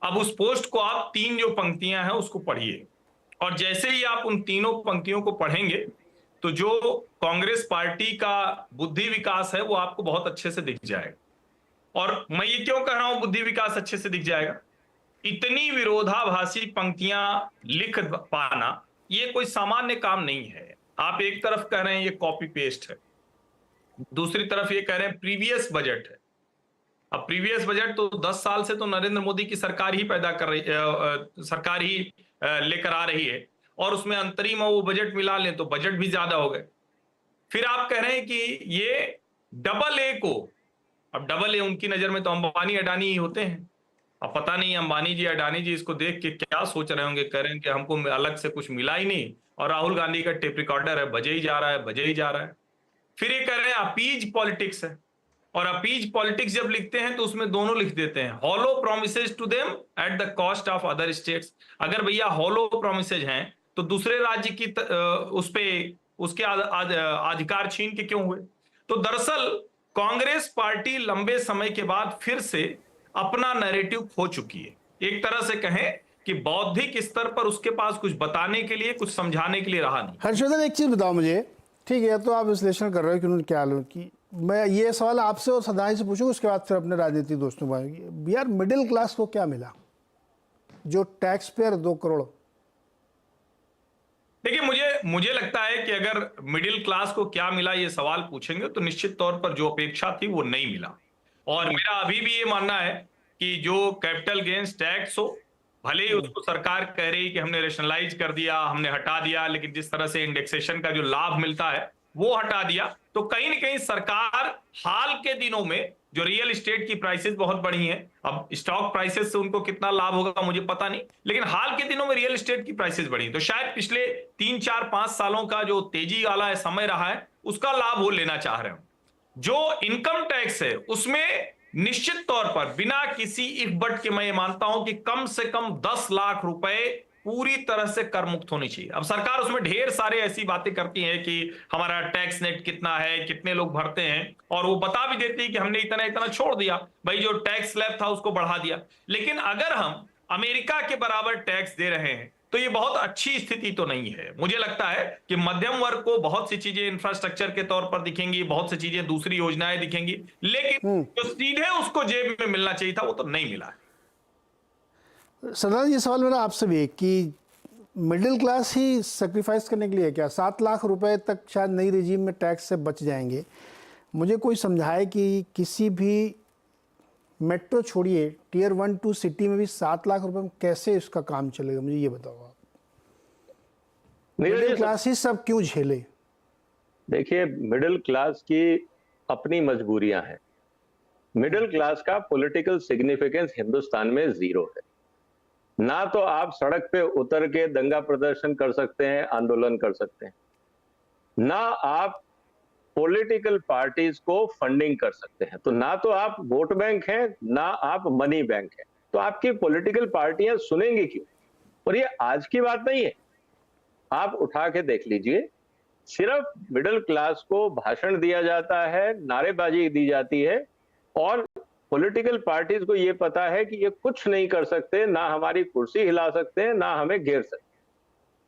Speaker 6: अब उस पोस्ट को आप 3 जो पंक्तियां हैं उसको पढ़िए, और जैसे ही आप उन तीनों पंक्तियों को पढ़ेंगे तो जो कांग्रेस पार्टी का बुद्धि विकास है वो आपको बहुत अच्छे से दिख जाएगा। और मैं ये क्यों कह रहा हूं बुद्धि विकास अच्छे से दिख जाएगा? इतनी विरोधाभासी पंक्तियां लिख पाना ये कोई सामान्य काम नहीं है। आप एक तरफ कह रहे हैं ये कॉपी पेस्ट है, दूसरी तरफ ये कह रहे हैं प्रीवियस बजट है। अब प्रीवियस बजट तो 10 साल से तो नरेंद्र मोदी की सरकार ही पैदा कर रही, सरकार ही लेकर आ रही है, और उसमें अंतरिम वो बजट मिला लें तो बजट भी ज्यादा हो गए। फिर आप कह रहे हैं कि ये डबल ए को, अब डबल ए उनकी नजर में तो अंबानी अडानी ही होते हैं। अब पता नहीं अंबानी जी अडानी जी इसको देख के क्या सोच रहे होंगे, कह रहे हैं कि हमको अलग से कुछ मिला ही नहीं, और राहुल गांधी का टेप रिकॉर्डर है, बजे ही जा रहा है, बजे ही जा रहा है। फिर ये कह रहे हैं अपीज पॉलिटिक्स है, और अपीज पॉलिटिक्स जब लिखते हैं तो उसमें दोनों लिख देते हैं, hollow promises to them at the cost of other states. अगर भैया हॉलो प्रोमिसेज हैं तो दूसरे राज्य की उस पे उसके अधिकार छीन के क्यों हुए? तो दरअसल कांग्रेस पार्टी लंबे समय के बाद फिर से अपना नैरेटिव खो चुकी है। एक तरह से कहें कि बौद्धिक स्तर पर उसके पास कुछ बताने के लिए, कुछ समझाने के लिए रहा नहीं।
Speaker 1: हर्षवर्धन, एक चीज़ बताओ मुझे, ठीक है, तो आप विश्लेषण कर रहे हो कि उन्होंने क्या लो कि मैं ये सवाल आपसे और सदाई से पूछूंगा, उसके बाद फिर अपने राजनीतिक दोस्तों को। यार मिडिल क्लास को क्या मिला जो टैक्स पेयर 2 करोड़?
Speaker 6: देखिए, मुझे लगता है कि अगर मिडिल क्लास को क्या मिला ये सवाल पूछेंगे तो निश्चित तौर पर जो अपेक्षा थी वो नहीं मिला। और मेरा अभी भी ये मानना है कि जो कैपिटल गेन्स टैक्स हो, भले ही उसको सरकार कह रही कि हमने रेशनलाइज कर दिया, हमने हटा दिया, लेकिन जिस तरह से इंडेक्सेशन का जो लाभ मिलता है वो हटा दिया, तो कहीं ना कहीं सरकार हाल के दिनों में जो रियल एस्टेट की प्राइसेस बहुत बढ़ी हैं, अब स्टॉक प्राइसेस से उनको कितना लाभ होगा मुझे पता नहीं, लेकिन हाल के दिनों में रियल एस्टेट की प्राइसेस बढ़ी, तो शायद पिछले 3, 4, 5 सालों का जो तेजी वाला समय रहा है उसका लाभ वो लेना चाह रहे हो। जो इनकम टैक्स है उसमें निश्चित तौर पर बिना किसी इफ बट के मैं ये मानता हूं कि कम से कम 10 लाख रुपए पूरी तरह से कर मुक्त होनी चाहिए। अब सरकार उसमें ढेर सारे ऐसी बातें करती है कि हमारा टैक्स नेट कितना है, कितने लोग भरते हैं, और वो बता भी देती है कि हमने इतना इतना छोड़ दिया, भाई जो टैक्स स्लैब था उसको बढ़ा दिया। लेकिन अगर हम अमेरिका के बराबर टैक्स दे रहे हैं तो ये बहुत अच्छी स्थिति तो नहीं है। मुझे लगता है कि मध्यम वर्ग को बहुत सी चीजें इंफ्रास्ट्रक्चर के तौर पर दिखेंगी, बहुत सी चीजें दूसरी योजनाएं दिखेंगी, लेकिन जो सीधे उसको जेब में मिलना चाहिए था वो तो नहीं मिला है।
Speaker 1: सरदार, ये सवाल मेरा आपसे भी है कि मिडिल क्लास ही सेक्रीफाइस करने के लिए क्या 7 लाख रुपए तक शायद नई रिजीम में टैक्स से बच जाएंगे? मुझे कोई समझाए कि किसी भी मेट्रो छोड़िए टियर 1, 2 सिटी में भी 7 लाख रुपए में कैसे इसका काम चलेगा? मुझे ये बताओ आप। मिडिल क्लास ही सब क्यों झेले?
Speaker 5: देखिए, मिडिल क्लास की अपनी मजबूरियां हैं। मिडिल क्लास का पॉलिटिकल सिग्निफिकेंस हिंदुस्तान में 0 है। ना तो आप सड़क पे उतर के दंगा प्रदर्शन कर सकते हैं, आंदोलन कर सकते हैं, ना आप पॉलिटिकल पार्टीज को फंडिंग कर सकते हैं, तो ना तो आप वोट बैंक हैं, ना आप मनी बैंक हैं, तो आपकी पॉलिटिकल पार्टियां सुनेंगी क्यों? और ये आज की बात नहीं है, आप उठा के देख लीजिए, सिर्फ मिडिल क्लास को भाषण दिया जाता है, नारेबाजी दी जाती है, और पॉलिटिकल पार्टीज को ये पता है कि ये कुछ नहीं कर सकते, ना हमारी कुर्सी हिला सकते हैं, ना हमें घेर सकते।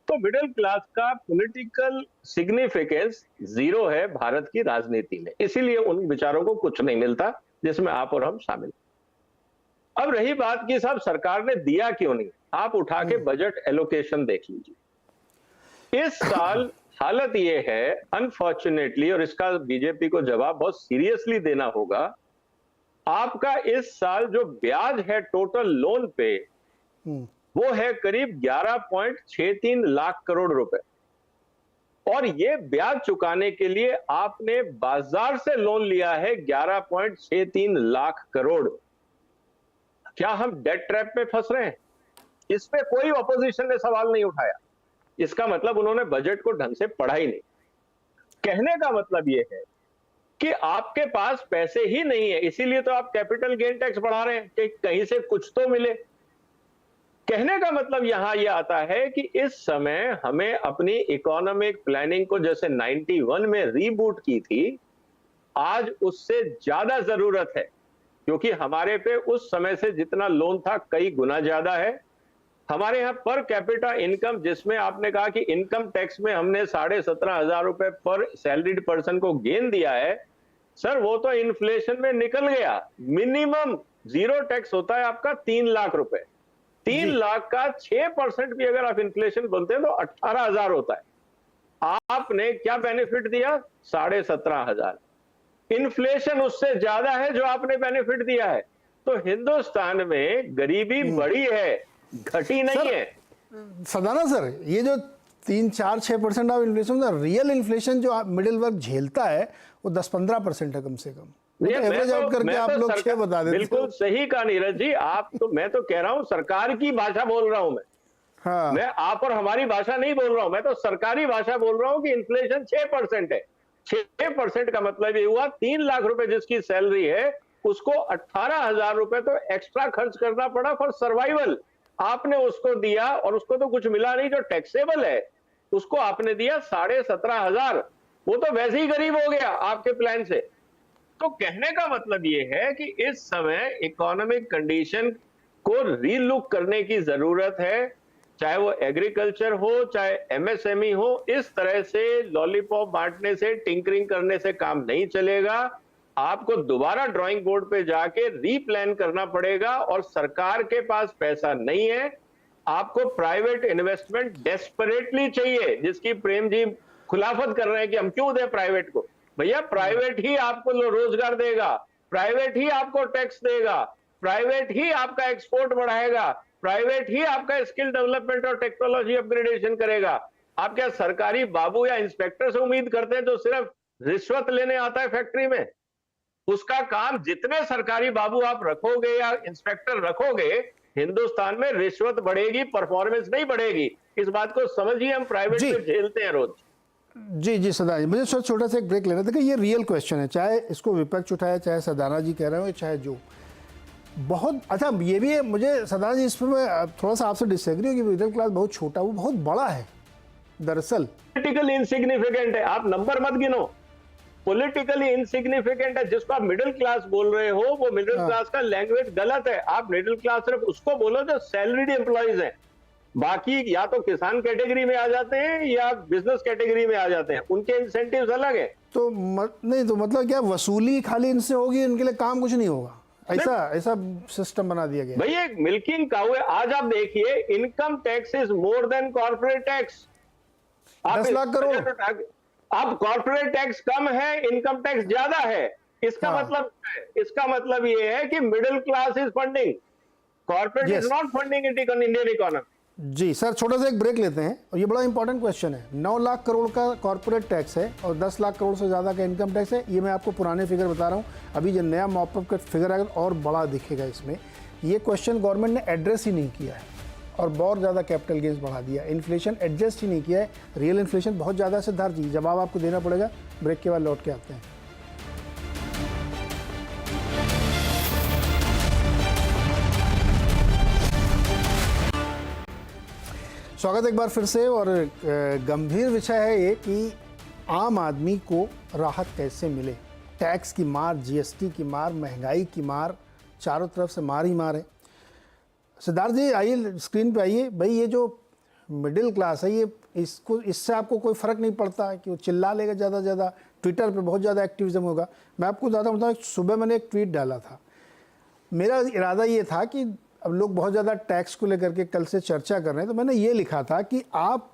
Speaker 5: तो मिडिल क्लास का पॉलिटिकल सिग्निफिकेंस 0 है भारत की राजनीति में, इसीलिए उन विचारों को कुछ नहीं मिलता जिसमें आप और हम शामिल। अब रही बात कि साहब सरकार ने दिया क्यों नहीं, आप उठा के बजट एलोकेशन देख लीजिए। इस साल हालत ये है अनफॉर्चुनेटली, और इसका बीजेपी को जवाब बहुत सीरियसली देना होगा, आपका इस साल जो ब्याज है टोटल लोन पे वो है करीब 11.63 लाख करोड़ रुपए, और ये ब्याज चुकाने के लिए आपने बाजार से लोन लिया है 11.63 लाख करोड़। क्या हम डेट ट्रैप में फंस रहे हैं? इस पे कोई ऑपोजिशन ने सवाल नहीं उठाया। इसका मतलब उन्होंने बजट को ढंग से पढ़ा ही नहीं। कहने का मतलब यह है कि आपके पास पैसे ही नहीं है, इसीलिए तो आप कैपिटल गेन टैक्स बढ़ा रहे हैं कि कहीं से कुछ तो मिले। कहने का मतलब यहां यह आता है कि इस समय हमें अपनी इकोनॉमिक प्लानिंग को जैसे 91 में रीबूट की थी, आज उससे ज्यादा जरूरत है, क्योंकि हमारे पे उस समय से जितना लोन था कई गुना ज्यादा है। हमारे यहां पर कैपिटा इनकम, जिसमें आपने कहा कि इनकम टैक्स में हमने 17,500 रुपए पर सैलरीड पर्सन को गेन दिया है, सर वो तो इन्फ्लेशन में निकल गया। मिनिमम 0 टैक्स होता है आपका 3 लाख रुपए, 3 लाख का 6% भी अगर आप इन्फ्लेशन बोलते हैं तो 18,000 होता है। आपने क्या बेनिफिट दिया? 17,500। इन्फ्लेशन उससे ज्यादा है जो आपने बेनिफिट दिया है। तो हिंदुस्तान में गरीबी बढ़ी है, घटी नहीं है।
Speaker 1: सदाना सर, ये जो 3-4-6% ऑफ इन्फ्लेशन, रियल इन्फ्लेशन जो मिडिल वर्ग झेलता है वो 10-15% है कम से कम। एवरेज आउट करके आप लोग 6 बता देते।
Speaker 5: बिल्कुल सही कहा नीरज जी, आप तो, मैं तो कह रहा हूं सरकार की भाषा बोल रहा हूं मैं।
Speaker 1: हाँ।
Speaker 5: मैं आप और हमारी भाषा नहीं बोल रहा हूं, मैं तो सरकारी भाषा बोल रहा हूं कि इन्फ्लेशन 6% है। 6% का मतलब ये हुआ 3 लाख रुपए जिसकी सैलरी है उसको 18,000 रुपए तो एक्स्ट्रा खर्च करना पड़ा फॉर सर्वाइवल। आपने उसको दिया और उसको तो कुछ मिला नहीं, जो टैक्सेबल है उसको आपने दिया 17,500। वो तो वैसे ही गरीब हो गया आपके प्लान से। तो कहने का मतलब ये है कि इस समय इकोनॉमिक कंडीशन को रीलुक करने की जरूरत है, चाहे वो एग्रीकल्चर हो चाहे एमएसएमई हो। इस तरह से लॉलीपॉप बांटने से, टिंकरिंग करने से काम नहीं चलेगा। आपको दोबारा ड्राइंग बोर्ड पे जाके रीप्लान करना पड़ेगा, और सरकार के पास पैसा नहीं है। आपको प्राइवेट इन्वेस्टमेंट डेस्परेटली चाहिए, जिसकी प्रेम जी खुलाफत कर रहे हैं कि हम क्यों दें प्राइवेट को। भैया प्राइवेट ही आपको रोजगार देगा, प्राइवेट ही आपको टैक्स देगा, प्राइवेट ही आपका एक्सपोर्ट बढ़ाएगा, प्राइवेट ही आपका स्किल डेवलपमेंट और टेक्नोलॉजी अपग्रेडेशन करेगा। आप क्या सरकारी बाबू या इंस्पेक्टर से उम्मीद करते हैं जो सिर्फ रिश्वत लेने आता है फैक्ट्री में? उसका काम, जितने सरकारी बाबू आप रखोगे या इंस्पेक्टर रखोगे, हिंदुस्तान में रिश्वत बढ़ेगी, परफॉर्मेंस नहीं बढ़ेगी। इस बात को समझिए, हम प्राइवेट में झेलते हैं रोज।
Speaker 1: जी सदा जी, मुझे छोटा सा एक ब्रेक लेना था कि ये रियल क्वेश्चन है, चाहे इसको विपक्ष उठाए, चाहे सदाना जी कह रहे हो, चाहे जो बहुत अच्छा ये भी है। मुझे सदाना जी, इस पर मैं थोड़ा सा आपसे डिसएग्री हूँ कि मिडिल क्लास बहुत छोटा, वो बहुत बड़ा है दरअसल।
Speaker 5: पॉलिटिकली इनसिग्निफिकेंट है, आप नंबर मत गिनो। पॉलिटिकली इनसिग्निफिकेंट है, जिसको आप मिडिल क्लास बोल रहे हो वो मिडिल क्लास का लैंग्वेज गलत है। आप मिडिल क्लास सिर्फ उसको बोलो जो सैलरीड एम्प्लॉइज हैं, बाकी या तो किसान कैटेगरी में आ जाते हैं या बिजनेस कैटेगरी में आ जाते हैं, उनके इंसेंटिव्स अलग है।
Speaker 1: तो नहीं, तो मतलब क्या वसूली खाली इनसे होगी, इनके लिए काम कुछ नहीं होगा, ऐसा सिस्टम बना दिया गया।
Speaker 5: भैया मिल्किंग काऊ है। आज आप देखिए, income tax is more than corporate tax.
Speaker 1: 10 lakh crore.
Speaker 5: अब कॉर्पोरेट टैक्स कम है, इनकम टैक्स ज्यादा है। इसका मतलब ये है कि middle class is funding, corporate is not funding Indian economy.
Speaker 1: जी सर, छोटा सा एक ब्रेक लेते हैं, और ये बड़ा इंपॉर्टेंट क्वेश्चन है। 9 लाख करोड़ का कॉर्पोरेट टैक्स है और 10 लाख करोड़ से ज़्यादा का इनकम टैक्स है। ये मैं आपको पुराने फिगर बता रहा हूँ, अभी जो नया मॉपअप का फिगर आएगा और बड़ा दिखेगा इसमें। ये क्वेश्चन गवर्नमेंट ने एड्रेस ही नहीं किया है और बहुत ज़्यादा कैपिटल गेंस बढ़ा दिया, इन्फ्लेशन एडजस्ट ही नहीं किया है। रियल इन्फ्लेशन बहुत ज़्यादा है। सिद्धार्थ जी, जवाब आपको देना पड़ेगा, ब्रेक के बाद लौट के आते हैं। स्वागत एक बार फिर से, और गंभीर विषय है ये कि आम आदमी को राहत कैसे मिले। टैक्स की मार, जीएसटी की मार, महंगाई की मार, चारों तरफ से मार ही मार है। सिद्धार्थ जी आइए, स्क्रीन पे आइए। भाई ये जो मिडिल क्लास है, ये इससे आपको कोई फ़र्क नहीं पड़ता है कि वो चिल्ला लेगा ज़्यादा से ज़्यादा, ट्विटर पे बहुत ज़्यादा एक्टिविज्म होगा। मैं आपको ज़्यादा बताऊँ, सुबह मैंने एक ट्वीट डाला था। मेरा इरादा ये था कि अब लोग बहुत ज़्यादा टैक्स को लेकर के कल से चर्चा कर रहे हैं, तो मैंने ये लिखा था कि आप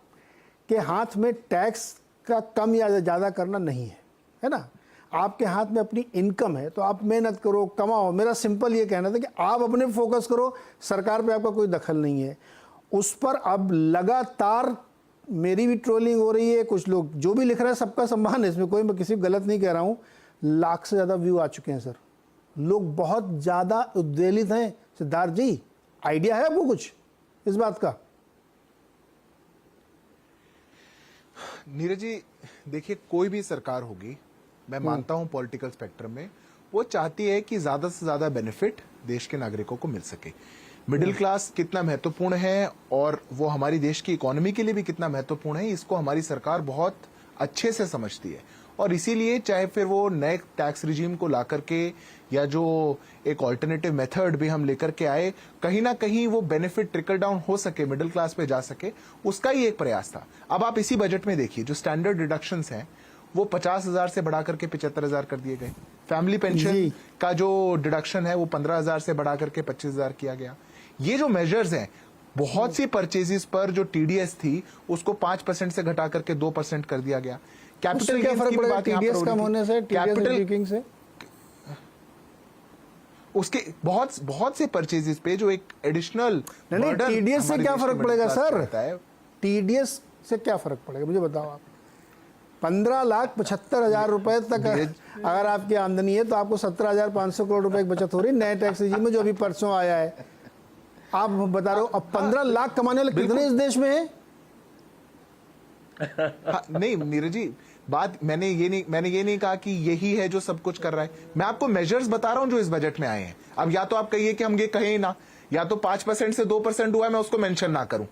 Speaker 1: के हाथ में टैक्स का कम या ज़्यादा करना नहीं है ना। आपके हाथ में अपनी इनकम है, तो आप मेहनत करो, कमाओ। मेरा सिंपल ये कहना था कि आप अपने फोकस करो, सरकार पे आपका कोई दखल नहीं है। उस पर अब लगातार मेरी भी ट्रोलिंग हो रही है, कुछ लोग जो भी लिख रहे हैं सबका सम्मान है, इसमें कोई मैं किसी को गलत नहीं कह रहा हूँ। लाख से ज़्यादा व्यू आ चुके हैं सर, लोग बहुत ज़्यादा उद्वेलित हैं। सिद्धार्थ जी, आइडिया है आपको कुछ इस बात का?
Speaker 3: नीरज जी, देखिए कोई भी सरकार होगी, मैं मानता हूं पॉलिटिकल स्पेक्ट्रम में, वो चाहती है कि ज्यादा से ज्यादा बेनिफिट देश के नागरिकों को मिल सके। मिडिल क्लास कितना महत्वपूर्ण है और वो हमारी देश की इकोनॉमी के लिए भी कितना महत्वपूर्ण है, इसको हमारी सरकार बहुत अच्छे से समझती है। और इसीलिए चाहे फिर वो नए टैक्स रिजीम को ला करके या जो एक ऑल्टरनेटिव मेथड भी हम लेकर के आए, कहीं ना कहीं वो बेनिफिट ट्रिकल डाउन हो सके, मिडिल क्लास पे जा सके, उसका ही एक प्रयास था। अब आप इसी बजट में देखिए, जो स्टैंडर्ड डिडक्शंस हैं वो 50,000 से बढ़ा करके 75,000 कर दिए गए। फैमिली पेंशन का जो डिडक्शन है वो 15,000 से बढ़ा करके 25,000 किया गया। ये जो मेजर्स हैं, बहुत सी परचेजेस पर जो टीडीएस थी उसको 5% से घटा करके 2% कर दिया गया।
Speaker 1: उससे क्या फर्क पड़ेगा टीडीएस कम होने से, टीडीएस से?
Speaker 3: उसके बहुत से परचेजेस पे जो एक एडिशनल
Speaker 1: नहीं, टीडीएस से क्या फर्क पड़ेगा सर? टीडीएस से क्या फर्क पड़ेगा मुझे बताओ आप। 15,75,000 रुपए तक अगर आपकी आमदनी है तो आपको 17,500 करोड़ रुपए की बचत हो रही है नए टैक्स रिजीम में, जो अभी परसों आया है। आप बता रहे हो अब 15 लाख कमाने वाले कितने इस देश में हैं?
Speaker 3: हाँ, नहीं नीरज जी, बात मैंने ये नहीं कहा कि यही है जो सब कुछ कर रहा है। मैं आपको मेजर्स बता रहा हूं जो इस बजट में आए हैं। अब या तो आप कहिए कि हम ये कहें ही ना, या तो 5% से 2% हुआ है मैं उसको मेंशन ना करूं,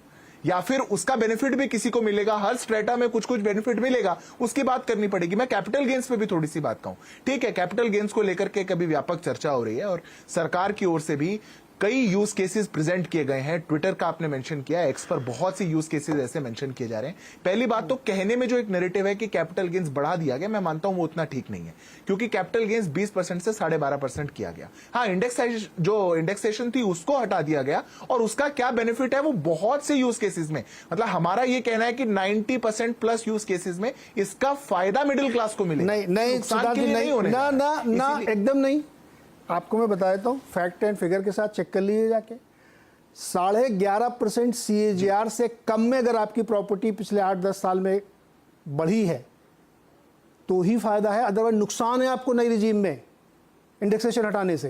Speaker 3: या फिर उसका बेनिफिट भी किसी को मिलेगा, हर स्ट्रेटा में कुछ बेनिफिट मिलेगा, उसकी बात करनी पड़ेगी। मैं कैपिटल गेन्स पे भी थोड़ी सी बात कहूं। ठीक है, कैपिटल गेन्स को लेकर के कभी व्यापक चर्चा हो रही है और सरकार की ओर से भी कई यूज केसेस प्रेजेंट किए गए हैं। ट्विटर का आपने मेंशन किया, एक्स पर बहुत सी यूज केसेस ऐसे मेंशन किए जा रहे हैं। पहली बात तो कहने में जो एक नैरेटिव है कि कैपिटल गेन्स बढ़ा दिया गया, मैं मानता हूं वो उतना ठीक नहीं है, क्योंकि कैपिटल गेन्स 20% से 12.5% किया गया। हाँ, इंडेक्सेशन थी उसको हटा दिया गया, और उसका क्या बेनिफिट है वो बहुत से यूज केसेस में, मतलब हमारा ये कहना है कि 90% प्लस यूज केसेस में इसका फायदा मिडिल क्लास को मिले।
Speaker 1: नहीं, एकदम नहीं। आपको मैं बता देता हूँ, फैक्ट एंड फिगर के साथ चेक कर लीजिए जाके। 11.5% CAGR से कम में अगर आपकी प्रॉपर्टी पिछले 8-10 साल में बढ़ी है तो ही फायदा है, अदरवाइज नुकसान है आपको नई रिजीम में इंडेक्सेशन हटाने से।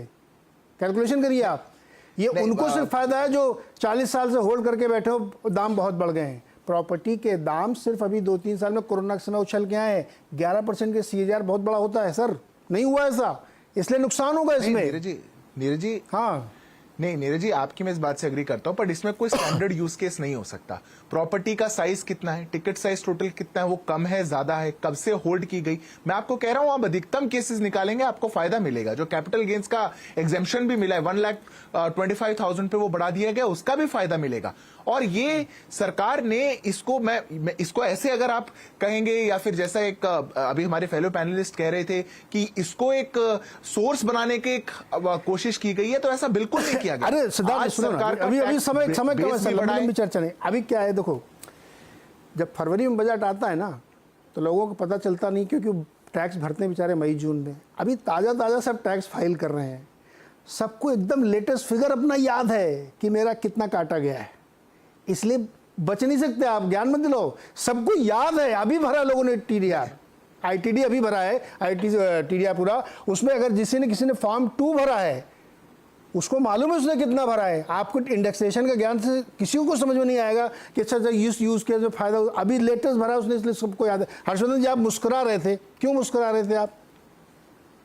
Speaker 1: कैलकुलेशन करिए आप। ये उनको सिर्फ फायदा है जो 40 साल से होल्ड करके बैठे हो, दाम बहुत बढ़ गए हैं। प्रॉपर्टी के दाम सिर्फ अभी 2-3 साल में कोरोना के समय उछल के आए हैं। 11% के CAGR बहुत बड़ा होता है सर, नहीं हुआ ऐसा, इसलिए नुकसान होगा इसमें।
Speaker 3: नीरज जी,
Speaker 1: हाँ
Speaker 3: नहीं नीरज जी, आपकी मैं इस बात से एग्री करता हूं, पर इसमें कोई स्टैंडर्ड यूज केस नहीं हो सकता। प्रॉपर्टी का साइज कितना है, टिकट साइज टोटल कितना है, वो कम है ज्यादा है, कब से होल्ड की गई, मैं आपको कह रहा हूं आप अधिकतम केसेस निकालेंगे आपको फायदा मिलेगा। जो कैपिटल गेन्स का एग्जेम्पशन भी मिला है 1,25,000 पे वो बढ़ा दिया गया, उसका भी फायदा मिलेगा। और ये सरकार ने इसको मैं इसको ऐसे अगर आप कहेंगे, या फिर जैसा एक अभी हमारे फेलो पैनलिस्ट कह रहे थे कि इसको एक सोर्स बनाने की एक कोशिश की गई है, तो ऐसा बिल्कुल नहीं किया गया।
Speaker 1: अरे सिद्धार्थ सरकार अभी समय लंबी चर्चा नहीं। अभी क्या है देखो, जब फरवरी में बजट आता है ना तो लोगों को पता चलता नहीं, क्योंकि टैक्स भरते हैं बेचारे मई जून में। अभी ताज़ा सब टैक्स फाइल कर रहे हैं, सबको एकदम लेटेस्ट फिगर अपना याद है कि मेरा कितना काटा गया है, इसलिए बच नहीं सकते आप, ज्ञान मत दिलाओ। सबको याद है, अभी भरा लोगों ने TDR, ITD अभी भरा है, TDR पूरा। उसमें अगर किसी ने फॉर्म 2 भरा है, उसको मालूम है उसने कितना भरा है। आपको इंडेक्सेशन का ज्ञान से किसी को समझ में नहीं आएगा कि अच्छा यूज के जो फायदा अभी लेटेस्ट भरा उसने, इसलिए सबको याद है। हर्षवर्धन जी, आप मुस्कुरा रहे थे, क्यों मुस्कुरा रहे थे आप?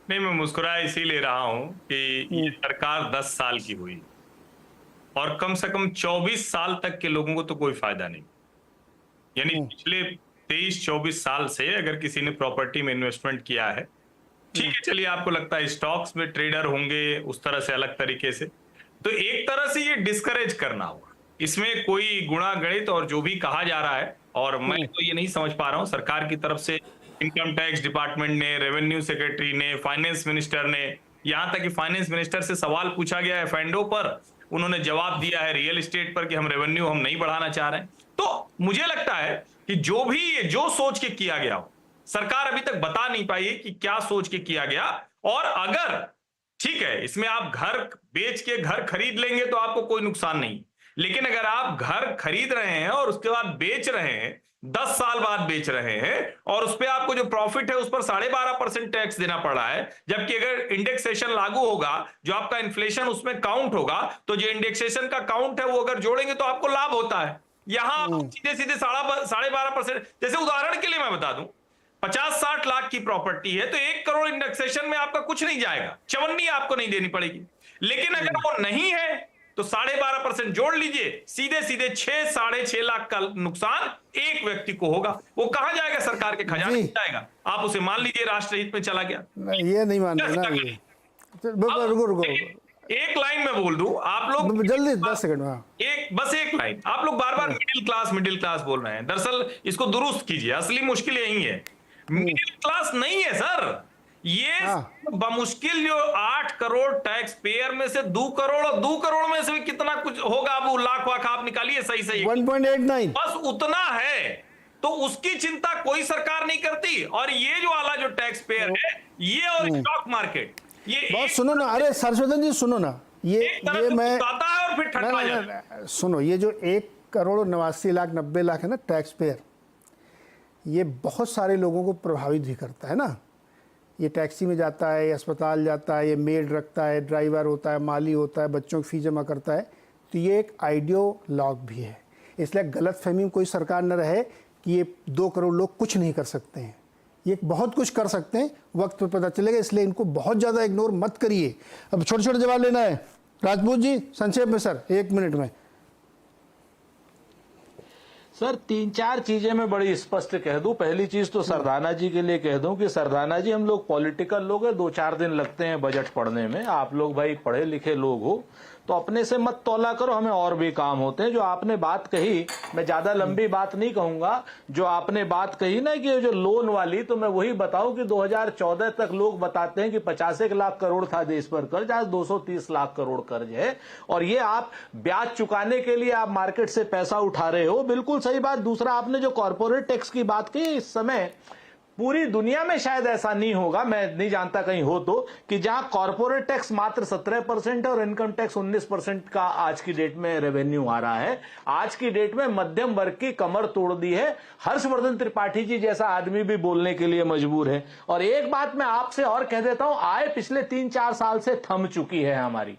Speaker 6: नहीं, मैं मुस्कुरा इसीलिए रहा हूं कि ये सरकार 10 साल की हुई और कम से कम 24 साल तक के लोगों को तो कोई फायदा नहीं। यानी पिछले 23-24 साल से अगर किसी ने प्रॉपर्टी में इन्वेस्टमेंट किया है, ठीक है, चलिए आपको लगता है स्टॉक्स में ट्रेडर होंगे उस तरह से अलग तरीके से, तो एक तरह से ये डिस्करेज करना होगा। इसमें कोई गुणा गणित और जो भी कहा जा रहा है, और मैं तो ये नहीं समझ पा रहा हूं सरकार की तरफ से, इनकम टैक्स डिपार्टमेंट ने, रेवेन्यू सेक्रेटरी ने, फाइनेंस मिनिस्टर ने, यहां तक कि फाइनेंस मिनिस्टर से सवाल पूछा गया है फैंडो पर, उन्होंने जवाब दिया है रियल एस्टेट पर कि हम रेवेन्यू हम नहीं बढ़ाना चाह रहे हैं। तो मुझे लगता है कि जो सोच के किया गया हो, सरकार अभी तक बता नहीं पाई है कि क्या सोच के किया गया। और अगर ठीक है, इसमें आप घर बेच के घर खरीद लेंगे तो आपको कोई नुकसान नहीं, लेकिन अगर आप घर खरीद रहे हैं और उसके बाद बेच रहे हैं, 10 साल बाद बेच रहे हैं, और उस पर आपको जो प्रॉफिट है उस पर 12.5% टैक्स देना पड़ रहा है, जबकि अगर इंडेक्सेशन लागू होगा, जो आपका इन्फ्लेशन उसमें काउंट होगा, तो जो इंडेक्सेशन का काउंट है वो अगर जोड़ेंगे तो आपको लाभ होता है। यहां सीधे 12.5%, जैसे उदाहरण के लिए मैं बता दूं, 50-60 लाख की प्रॉपर्टी है तो 1 करोड़ इंडेक्सेशन में आपका कुछ नहीं जाएगा, चवन्नी आपको नहीं देनी पड़ेगी। लेकिन अगर वो नहीं है तो 12.5% जोड़ लीजिए, सीधे 6-6.5 लाख का नुकसान एक व्यक्ति को होगा। वो कहां जाएगा? सरकार के खजाने में जाएगा। आप उसे मान लीजिए राष्ट्र हित में चला गया।
Speaker 1: ये नहीं मान रहे ना, ये रुको
Speaker 6: एक लाइन में बोल दूं, आप लोग
Speaker 1: जल्दी 10 सेकंड में
Speaker 6: बस एक लाइन, आप लोग बार बार मिडिल क्लास बोल रहे हैं। दरअसल इसको दुरुस्त कीजिए, असली मुश्किल यही है, मिडिल क्लास नहीं है सर। ये बमुश्किल जो 8 करोड़ टैक्स पेयर में से 2 करोड़, और 2 करोड़ में से भी कितना कुछ होगा, अब लाख वाख आप निकालिए, सही
Speaker 1: 1.89
Speaker 6: बस उतना है। तो उसकी चिंता कोई सरकार नहीं करती। और ये जो वाला जो टैक्स पेयर है, ये और स्टॉक मार्केट, ये
Speaker 1: बहुत सुनो ना, अरे सरस्वती जी सुनो ना,
Speaker 6: एक तरफ से
Speaker 1: मैं
Speaker 6: गुस्साता है और फिर ठंडा जाता है।
Speaker 1: सुनो, ये जो 1,89,90,00,000 है ना टैक्स पेयर, ये बहुत सारे लोगों को प्रभावित भी करता है ना। ये टैक्सी में जाता है, ये अस्पताल जाता है, ये मेड रखता है, ड्राइवर होता है, माली होता है, बच्चों की फीस जमा करता है। तो ये एक आइडियोलॉग भी है। इसलिए गलतफहमी में कोई सरकार न रहे कि ये 2 करोड़ लोग कुछ नहीं कर सकते हैं। ये बहुत कुछ कर सकते हैं, वक्त पर पता चलेगा। इसलिए इनको बहुत ज़्यादा इग्नोर मत करिए। अब छोटे छोटे जवाब लेना है। राजपूत जी संक्षेप में सर, 1 मिनट में।
Speaker 2: सर 3-4 चीजें मैं बड़ी स्पष्ट कह दूं। पहली चीज तो सरदाना जी के लिए कह दूं कि सरदाना जी, हम लोग पॉलिटिकल लोग हैं, 2-4 दिन लगते हैं बजट पढ़ने में। आप लोग भाई पढ़े लिखे लोग हो, तो अपने से मत तौला करो, हमें और भी काम होते हैं। जो आपने बात कही, मैं ज्यादा लंबी बात नहीं कहूंगा। जो आपने बात कही ना कि जो लोन वाली, तो मैं वही बताऊं कि 2014 तक लोग बताते हैं कि 85 लाख करोड़ था देश पर कर्ज, आज 230 लाख करोड़ कर्ज है। और ये आप ब्याज चुकाने के लिए आप मार्केट से पैसा उठा रहे हो, बिल्कुल सही बात। दूसरा, आपने जो कॉर्पोरेट टैक्स की बात की, इस समय पूरी दुनिया में शायद ऐसा नहीं होगा, मैं नहीं जानता कहीं हो तो, कि जहां कॉर्पोरेट टैक्स मात्र 17% और इनकम टैक्स 19% का आज की डेट में रेवेन्यू आ रहा है। आज की डेट में मध्यम वर्ग की कमर तोड़ दी है। हर्षवर्धन त्रिपाठी जी जैसा आदमी भी बोलने के लिए मजबूर है। और एक बात मैं आपसे और कह देता हूं, आय पिछले 3-4 साल से थम चुकी है, हमारी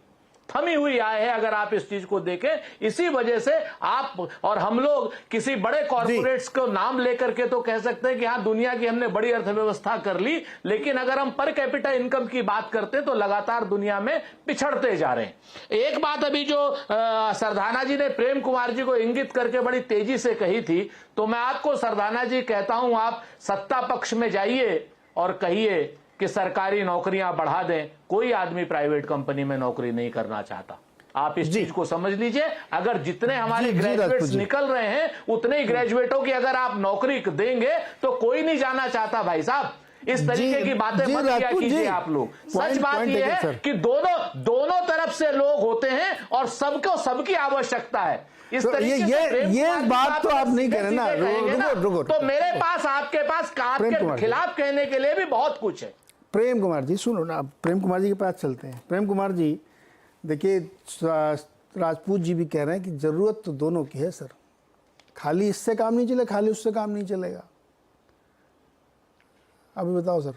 Speaker 2: थमी हुई आय है। अगर आप इस चीज को देखें, इसी वजह से आप और हम लोग किसी बड़े कॉर्पोरेट्स को नाम लेकर के तो कह सकते हैं कि हाँ, दुनिया की हमने बड़ी अर्थव्यवस्था कर ली, लेकिन अगर हम पर कैपिटा इनकम की बात करते हैं तो लगातार दुनिया में पिछड़ते जा रहे हैं। एक बात अभी जो सरदाना जी ने प्रेम कुमार जी को इंगित करके बड़ी तेजी से कही थी, तो मैं आपको सरदाना जी कहता हूं, आप सत्ता पक्ष में जाइए और कहिए कि सरकारी नौकरियां बढ़ा दें। कोई आदमी प्राइवेट कंपनी में नौकरी नहीं करना चाहता। आप इस चीज को समझ लीजिए। अगर जितने हमारे ग्रेजुएट्स निकल रहे हैं, उतने ही ग्रेजुएटों की अगर आप नौकरी देंगे तो कोई नहीं जाना चाहता भाई साहब। इस तरीके की बातें मत किया कीजिए आप लोग। सच बात यह है कि दोनों तरफ से लोग होते हैं और सबको सबकी आवश्यकता है। इस तरीके से
Speaker 1: ये बात तो आप नहीं कह रहे ना। रुको,
Speaker 2: तो मेरे पास आपके खिलाफ कहने के लिए भी बहुत कुछ है।
Speaker 1: प्रेम कुमार जी सुनो ना, प्रेम कुमार जी के पास चलते हैं। प्रेम कुमार जी देखिए, राजपूत जी भी कह रहे हैं कि जरूरत तो दोनों की है सर, खाली इससे काम नहीं चलेगा, खाली उससे काम नहीं चलेगा। अभी बताओ सर।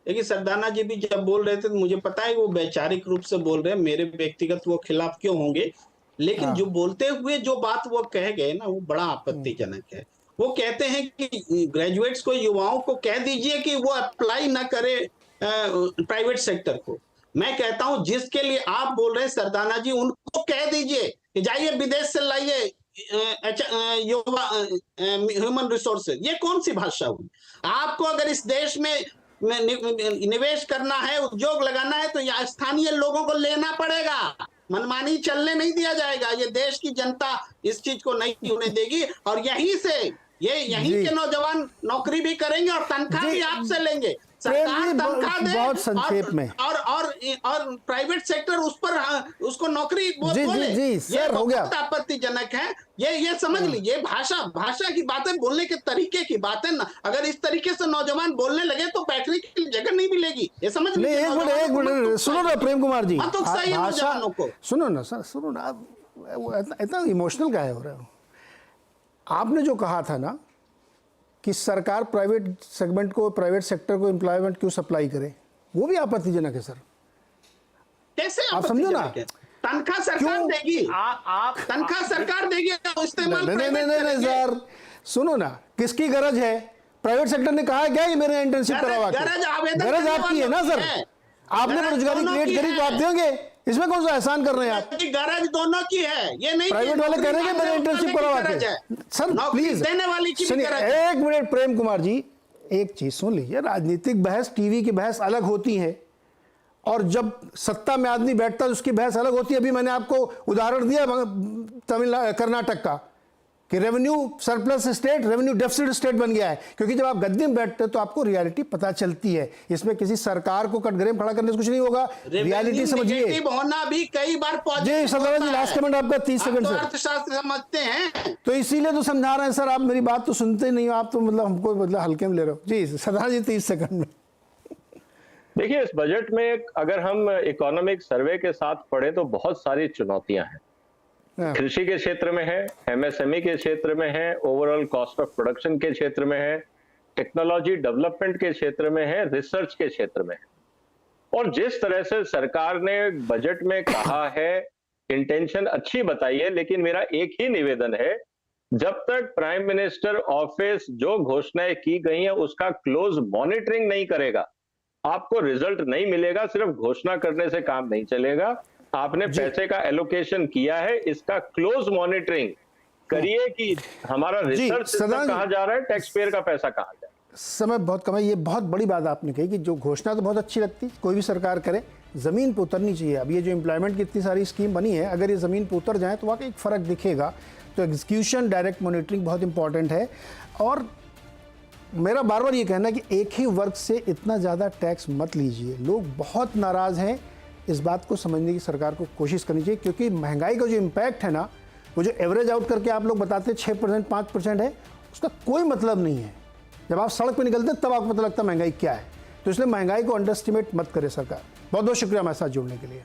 Speaker 4: देखिए, सरदाना जी भी जब बोल रहे थे तो मुझे पता है वो वैचारिक रूप से बोल रहे हैं, मेरे व्यक्तिगत वो खिलाफ क्यों होंगे, लेकिन जो बोलते हुए जो बात वो कह गए ना, वो बड़ा आपत्तिजनक है। वो कहते हैं कि ग्रेजुएट्स को, युवाओं को कह दीजिए कि वो अप्लाई ना करे प्राइवेट सेक्टर को। मैं कहता हूं, जिसके लिए आप बोल रहे हैं सरदाना जी, उनको कह दीजिए कि जाइए विदेश से लाइए युवा ह्यूमन रिसोर्सेज। ये कौन सी भाषा हुई? आपको अगर इस देश में निवेश करना है, उद्योग लगाना है, तो यहाँ स्थानीय लोगों को लेना पड़ेगा। मनमानी चलने नहीं दिया जाएगा। ये देश की जनता इस चीज को नहीं होने देगी। और यहीं से यहीं के नौजवान नौकरी भी करेंगे और तनख्वाह भी आपसे लेंगे। सरकार तनख्वाह दे
Speaker 1: बहुत संक्षेप में
Speaker 4: और प्राइवेट सेक्टर उस पर उसको नौकरी बोले।
Speaker 1: ये
Speaker 4: बहुत आपत्तिजनक है। ये समझ लीजिए, भाषा की बातें, बोलने के तरीके की बातें ना, अगर इस तरीके से नौजवान बोलने लगे तो बैटरी की जगह नहीं मिलेगी। ये समझ लीजिए।
Speaker 1: एक मिनट सुनो ना प्रेम कुमार जी,
Speaker 4: भाषा
Speaker 1: सुनो ना सर, सुनो ना, इतना इमोशनल क्या हो रहा है? आपने जो कहा था ना कि सरकार प्राइवेट सेगमेंट को, प्राइवेट सेक्टर को एम्प्लॉयमेंट क्यों सप्लाई करे, वो भी आपत्तिजनक है सर।
Speaker 4: कैसे
Speaker 1: आप समझो ना,
Speaker 4: तनख्वाह सरकार देगी, तनख्वाह सरकार देगी, इस्तेमाल
Speaker 1: नहीं सर, सुनो ना, किसकी गरज है? प्राइवेट सेक्टर ने कहा है क्या ये मेरे इंटर्नशिप करवा के? गरज आपकी है ना सर, आपने रोजगारी क्रिएट करी तो आप देंगे, इसमें कौन सा एहसान कर रहे हैं आप?
Speaker 4: गरज दोनों की है, ये नहीं
Speaker 1: प्राइवेट वाले कह रहे हैं मेरे इंटर्नशिप करवा के। सर प्लीज
Speaker 4: देने वाली की भी गरज है।
Speaker 1: 1 मिनट प्रेम कुमार जी, एक चीज सुन लीजिए, राजनीतिक बहस, टीवी की बहस अलग होती है और जब सत्ता में आदमी बैठता है उसकी बहस अलग होती है। अभी मैंने आपको उदाहरण दिया कर्नाटक का कि revenue surplus state revenue deficit state बन गया है, क्योंकि जब आप गद्दी में बैठते हैं तो आपको रियलिटी पता चलती है। इसमें किसी सरकार को कटघरे में खड़ा करने से कुछ नहीं होगा, रियलिटी समझिए।
Speaker 4: नेगेटिव होना भी कई बार पॉजिटिव
Speaker 1: जी सरदार जी, लास्ट कमेंट आपका 30 सेकंड से।
Speaker 4: अर्थशास्त्र समझते हैं
Speaker 1: तो इसीलिए तो समझा रहे हैं सर, आप मेरी बात तो सुनते नहीं हो, आप तो मतलब हमको मतलब हल्के में ले रहे हो। जी सरदार जी 30 सेकंड में।
Speaker 5: देखिए, इस बजट में अगर हम इकोनॉमिक सर्वे के साथ पढ़े तो बहुत सारी चुनौतियां हैं।
Speaker 1: हाँ।
Speaker 5: कृषि के क्षेत्र में है, एमएसएमई के क्षेत्र में है, ओवरऑल कॉस्ट ऑफ प्रोडक्शन के क्षेत्र में है, टेक्नोलॉजी डेवलपमेंट के क्षेत्र में है, रिसर्च के क्षेत्र में है। और जिस तरह से सरकार ने बजट में कहा है, इंटेंशन अच्छी बताई है, लेकिन मेरा एक ही निवेदन है, जब तक प्राइम मिनिस्टर ऑफिस जो घोषणाएं की गई हैं उसका क्लोज मॉनिटरिंग नहीं करेगा, आपको रिजल्ट नहीं मिलेगा। सिर्फ घोषणा करने से काम नहीं चलेगा। आपने पैसे का एलोकेशन किया है, इसका क्लोज मॉनिटरिंग करिए कि हमारा रिसर्च सिस्टम कहां जा रहा है, टैक्स पेयर का पैसा कहां जा रहा है।
Speaker 1: समय बहुत कम है, ये बहुत बड़ी बात आपने कही कि जो घोषणा तो बहुत अच्छी लगती, कोई भी सरकार करे, जमीन पर उतरनी चाहिए। अब ये जो एम्प्लॉयमेंट की इतनी सारी स्कीम बनी है, अगर ये जमीन पर उतर जाए तो वाकई एक फर्क दिखेगा। तो एग्जीक्यूशन डायरेक्ट मॉनिटरिंग बहुत इंपॉर्टेंट है। और मेरा बार बार ये कहना है कि एक ही वर्ग से इतना ज़्यादा टैक्स मत लीजिए। लोग बहुत नाराज़ हैं, इस बात को समझने की सरकार को कोशिश करनी चाहिए, क्योंकि महंगाई का जो इम्पैक्ट है ना, वो जो एवरेज आउट करके आप लोग बताते हैं 6% 5% है, उसका कोई मतलब नहीं है। जब आप सड़क पर निकलते हैं तब आपको पता लगता है महंगाई क्या है। तो इसलिए महंगाई को अंडर एस्टिमेट मत करे सरकार। बहुत बहुत शुक्रिया हमारे साथ जुड़ने के लिए।